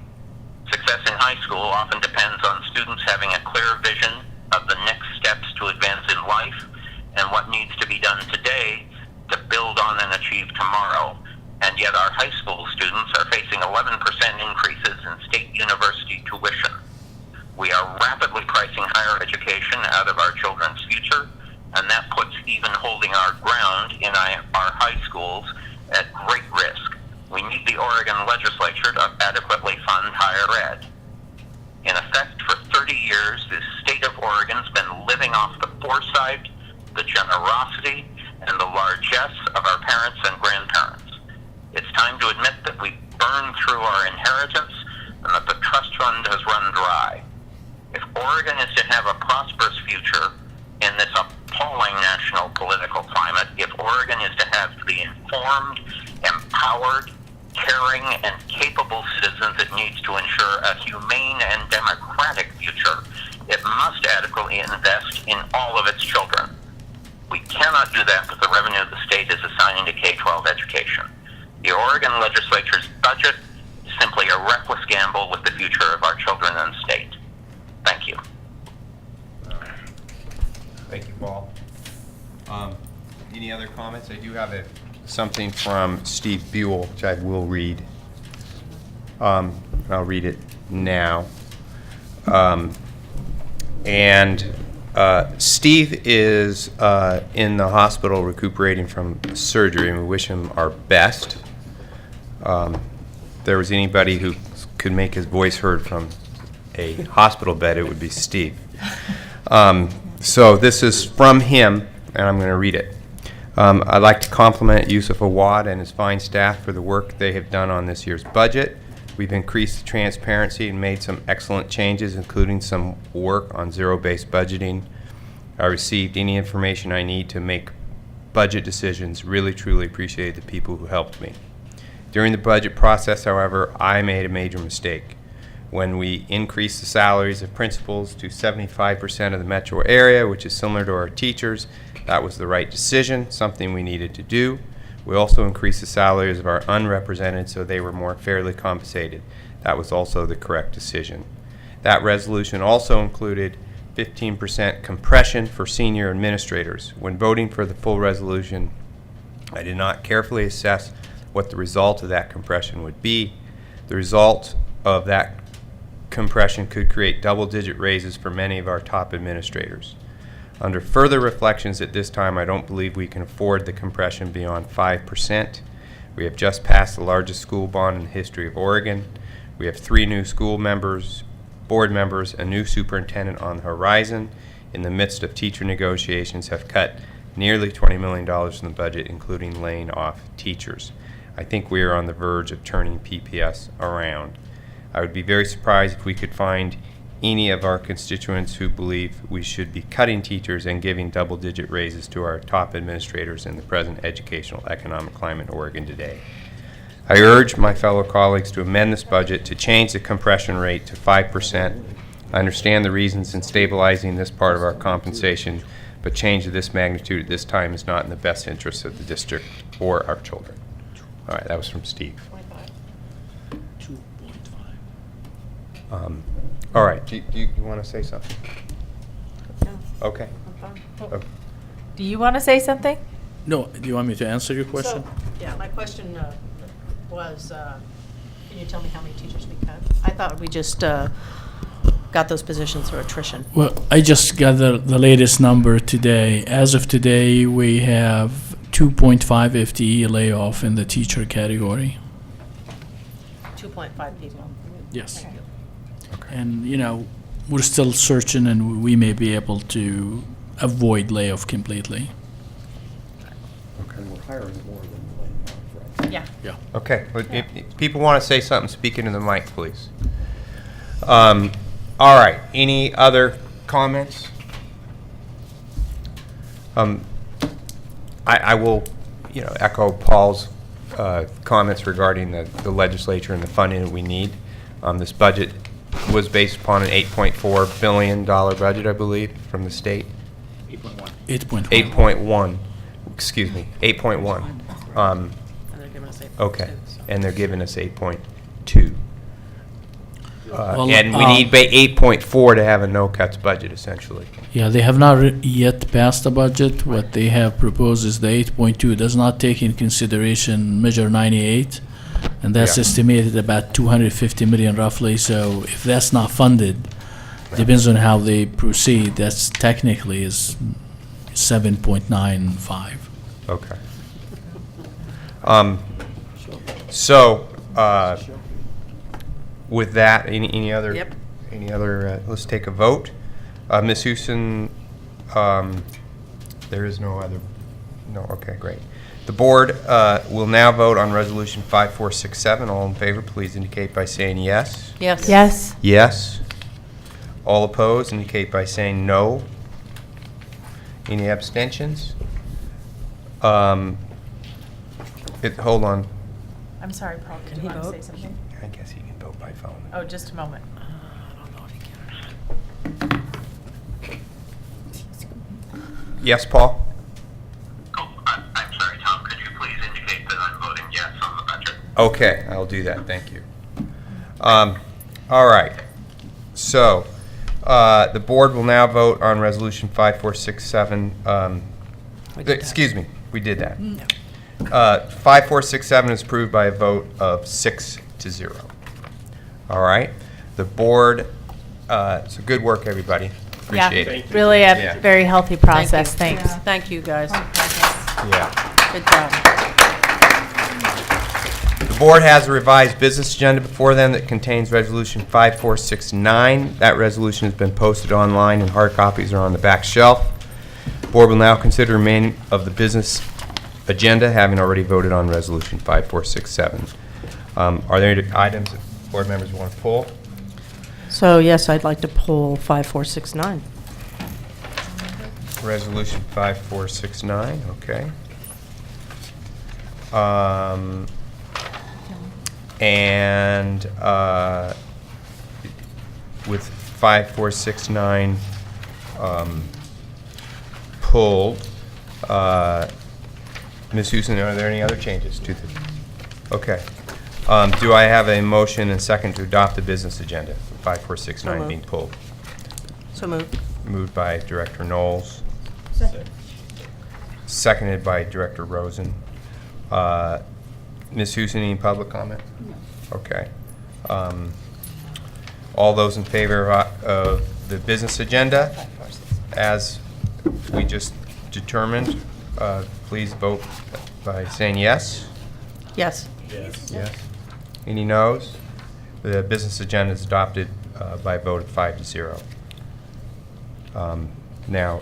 success in high school often depends on students having a clear vision of the next steps to advance in life and what needs to be done today to build on and achieve tomorrow. And yet our high school students are facing 11% increases in state university tuition. We are rapidly pricing higher education out of our children's future, and that puts even holding our ground in our high schools at great risk. We need the Oregon legislature to adequately fund higher ed. In effect, for 30 years, the state of Oregon's been living off the foresight, the generosity, and the largesse of our parents and grandparents. It's time to admit that we burned through our inheritance and that the trust fund has run dry. If Oregon is to have a prosperous future in this appalling national political climate, if Oregon is to have the informed, empowered, caring, and capable citizens it needs to ensure a humane and democratic future, it must adequately invest in all of its children. We cannot do that with the revenue the state is assigning to K-12 education. The Oregon legislature's budget is simply a reckless gamble with the future of our children and state. Thank you. Thank you, Paul. Any other comments? I do have something from Steve Buell, which I will read. I'll read it now. Steve is in the hospital recuperating from surgery, and we wish him our best. If there was anybody who could make his voice heard from a hospital bed, it would be Steve. So this is from him, and I'm going to read it. I'd like to compliment Yusuf Awad and his fine staff for the work they have done on this year's budget. We've increased the transparency and made some excellent changes, including some work on zero-based budgeting. I received any information I need to make budget decisions. Really, truly appreciate the people who helped me. During the budget process, however, I made a major mistake. When we increased the salaries of principals to 75% of the metro area, which is similar to our teachers, that was the right decision, something we needed to do. We also increased the salaries of our unrepresented so they were more fairly compensated. That was also the correct decision. That resolution also included 15% compression for senior administrators. When voting for the full resolution, I did not carefully assess what the result of that compression would be. The result of that compression could create double-digit raises for many of our top administrators. Under further reflections at this time, I don't believe we can afford the compression beyond 5%. We have just passed the largest school bond in the history of Oregon. We have 3 new school members, board members, a new superintendent on the horizon. In the midst of teacher negotiations, have cut nearly $20 million in the budget, including laying off teachers. I think we are on the verge of turning PPS around. I would be very surprised if we could find any of our constituents who believe we should be cutting teachers and giving double-digit raises to our top administrators in the present educational economic climate in Oregon today. I urge my fellow colleagues to amend this budget to change the compression rate to 5%. I understand the reasons in stabilizing this part of our compensation, but change of this magnitude at this time is not in the best interest of the district or our children. All right, that was from Steve. All right, do you want to say something? No. Okay. Okay. Do you want to say something? No, do you want me to answer your question? So, yeah, my question was, can you tell me how many teachers we cut? I thought we just got those positions through attrition. Well, I just got the latest number today. As of today, we have 2.5 FTE layoff in the teacher category. 2.5 people. Yes. Thank you. And, you know, we're still searching, and we may be able to avoid layoff completely. And we're hiring more than laying off, right? Yeah. Yeah. Okay, but if people want to say something, speak into the mic, please. All right, any other comments? I will, echo Paul's comments regarding the legislature and the funding that we need. This budget was based upon an $8.4 billion budget, I believe, from the state. 8.1. 8.1, excuse me, 8.1. And they're giving us 8.2. Okay, so. and they're giving us 8.2. Well, And we need 8.4 to have a no-cuts budget, essentially. Yeah, they have not yet passed the budget. What they have proposed is the 8.2 does not take in consideration Measure 98, and that's Yeah. estimated about 250 million roughly. So if that's not funded, depends on how they proceed. That's technically is 7.95. Okay. So, with that, any other? Yep. Any other? Let's take a vote. Ms. Houston, there is no other. No. Okay, great. The board will now vote on Resolution 5467. All in favor, please indicate by saying yes. Yes. Yes. Yes. All opposed indicate by saying no. Any abstentions? Hold on. I'm sorry, Paul, did Can you he want to vote? say something? I guess he can vote by phone. Oh, just a moment. Yes, Paul? I'm sorry, Tom, could you please indicate that I'm voting yes on the budget? Okay, I'll do that, thank you. All right, so, the board will now vote on Resolution 5467. Excuse me, we did that. 5467 is approved by a vote of 6-0. All right, the board, so good work, everybody. Appreciate it. Really a Yeah. very healthy process. Thanks. Thank you, guys. Yeah. Good job. The board has a revised business agenda before them that contains Resolution 5469. That resolution has been posted online, and hard copies are on the back shelf. The board will now consider the remaining of the business agenda, having already voted on Resolution 5467. Are there any items that board members want to pull? So, yes, I'd like to pull 5469. Resolution 5469, okay. And with 5469 pulled, Ms. Houston, are there any other changes to the? Okay. Do I have a motion and second to adopt the business agenda, 5469 So being moved. pulled? So moved. Moved by Director Knowles. Seconded by Director Rosen. Ms. Houston, any public comment? No. Okay. All those in favor of the business agenda, as we just determined, please vote by saying yes. Yes. Yes. Any noes? The business agenda is adopted by a vote of 5-0. Now,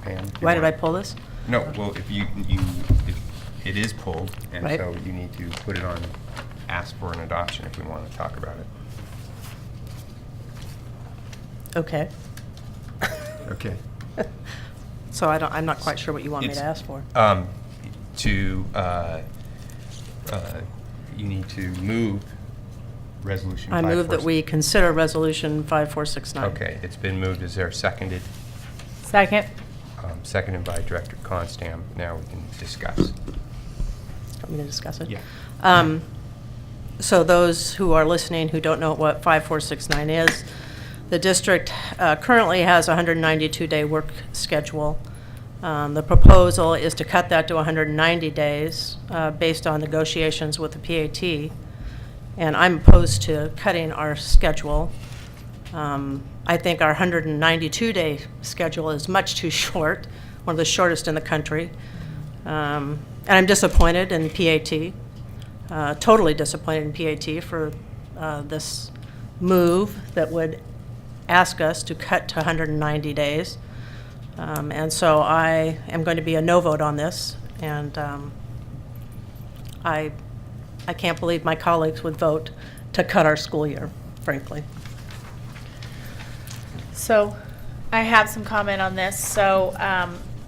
Pam, do you Why did I want- pull this? No, well, if it is pulled, and Right. so you need to put it on, ask for an adoption if we want to talk about it. Okay. Okay. So I'm not quite sure what you want me to ask for. You need to move Resolution I move that 5469. we consider Resolution 5469. Okay, it's been moved. Is there seconded? Second. Seconded by Director Constam. Now we can discuss. Want me to discuss it? Yeah. So those who are listening who don't know what 5469 is, the district currently has a 192-day work schedule. The proposal is to cut that to 190 days based on negotiations with the PAT. And I'm opposed to cutting our schedule. I think our 192-day schedule is much too short, one of the shortest in the country. And I'm disappointed in PAT, totally disappointed in PAT for this move that would ask us to cut to 190 days. And so I am going to be a no vote on this, and I can't believe my colleagues would vote to cut our school year, frankly. So I have some comment on this. So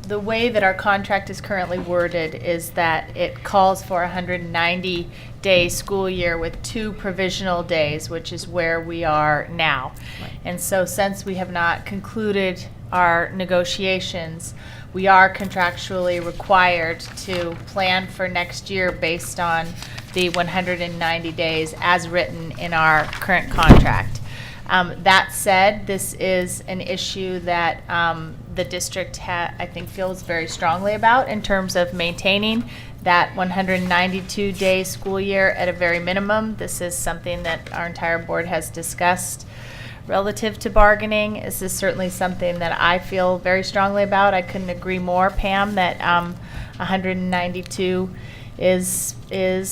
the way that our contract is currently worded is that it calls for a 190-day school year with 2 provisional days, which is where we are now. And so since we have not concluded our negotiations, we are contractually required to plan for next year based on the 190 days as written in our current contract. That said, this is an issue that the district, I think, feels very strongly about in terms of maintaining that 192-day school year at a very minimum. This is something that our entire board has discussed relative to bargaining. This is certainly something that I feel very strongly about. I couldn't agree more, Pam, that 192 is too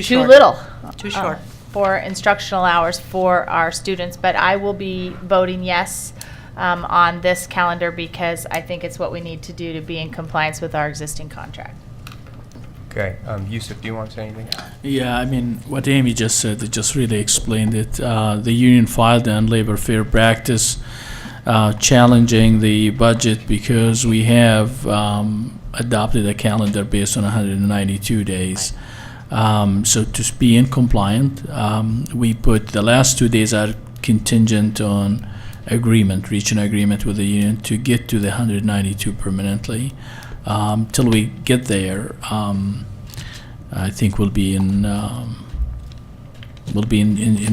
short. little. Too short. For instructional hours for our students, but I will be voting yes on this calendar because I think it's what we need to do to be in compliance with our existing contract. Okay, Yusuf, do you want to say anything? Yeah, I mean, what Amy just said, it just really explained it. The union filed an labor fair practice challenging the budget because we have adopted a calendar based on 192 days. So to be in compliant, we put the last 2 days are contingent on reaching agreement with the union to get to the 192 permanently. Till we get there, I think we'll be in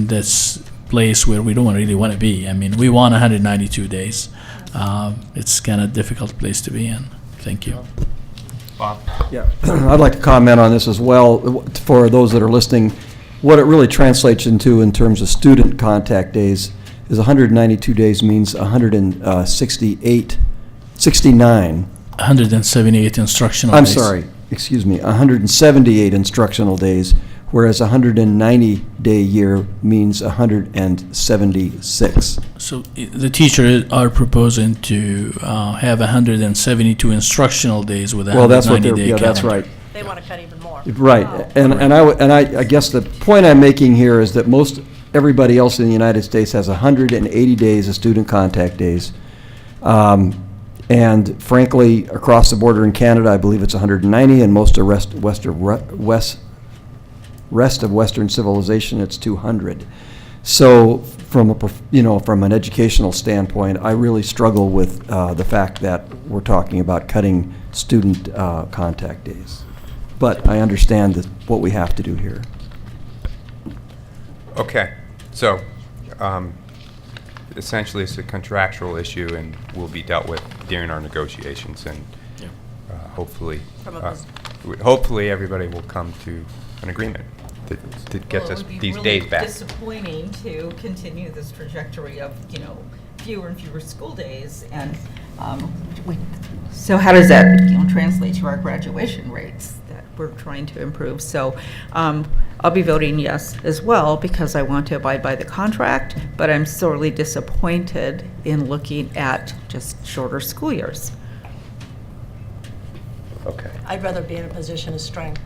this place where we don't really want to be. I mean, we want 192 days. It's kind of a difficult place to be in. Thank you. Bob? Yeah, I'd like to comment on this as well. For those that are listening, what it really translates into in terms of student contact days is 192 days means 169. 178 instructional I'm days. sorry, excuse me, 178 instructional days, whereas 190-day year means 176. So the teachers are proposing to have 172 instructional days with a 190-day calendar. That's right. They want to cut even more. Right, I guess the point I'm making here is that everybody else in the United States has 180 days of student contact days. And frankly, across the border in Canada, I believe it's 190, and most of rest of Western civilization, it's 200. So from an educational standpoint, I really struggle with the fact that we're talking about cutting student contact days. But I understand what we have to do here. Okay, so essentially it's a contractual issue and will be dealt with during our negotiations, and hopefully everybody will come to an agreement that gets us these days back. It's disappointing to continue this trajectory of, fewer and fewer school days, and so how does that translate to our graduation rates that we're trying to improve? So I'll be voting yes as well because I want to abide by the contract, but I'm sorely disappointed in looking at just shorter school years. Okay. I'd rather be in a position of strength.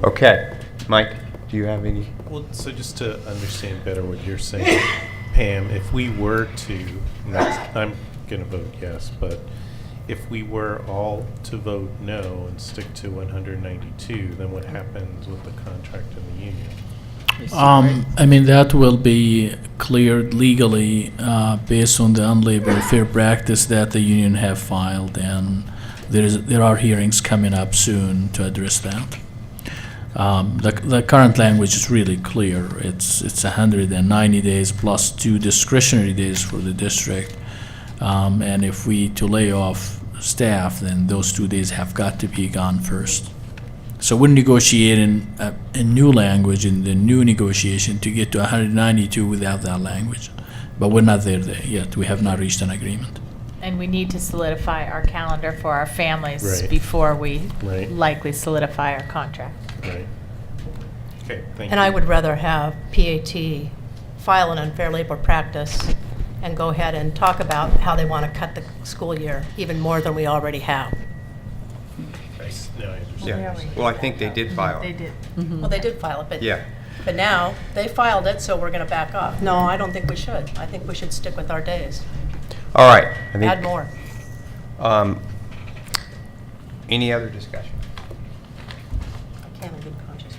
Okay, Mike, do you have any? Well, so just to understand better what you're saying, Pam, if we were to, I'm going to vote yes, but if we were all to vote no and stick to 192, then what happens with the contract and the union? I mean, that will be cleared legally based on the unlabor fair practice that the union have filed, and there are hearings coming up soon to address that. The current language is really clear. It's 190 days plus 2 discretionary days for the district. And if we to lay off staff, then those 2 days have got to be gone first. So we're negotiating a new language in the new negotiation to get to 192 without that language. But we're not there yet. We have not reached an agreement. And we need to solidify our calendar for our families Right. before we Right. likely solidify our contract. Right. Okay, thank you. And I would rather have PAT file an unfair labor practice and go ahead and talk about how they want to cut the school year even more than we already have. Now I understand. Yeah. Well, I think they did file it. They did. Well, they did file it, but. Yeah. But now, they filed it, so we're going to back off. No, I don't think we should. I think we should stick with our days. All right. I think, Add more. Any other discussion? I can't in good conscience.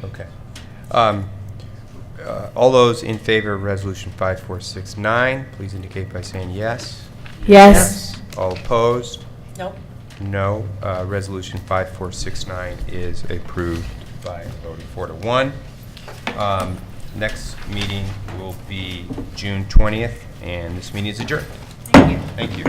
Okay. All those in favor of Resolution 5469, please indicate by saying yes. Yes. All opposed? Nope. No. Resolution 5469 is approved by a vote of 4-1. Next meeting will be June 20th, and this meeting is adjourned. Thank you. Thank you.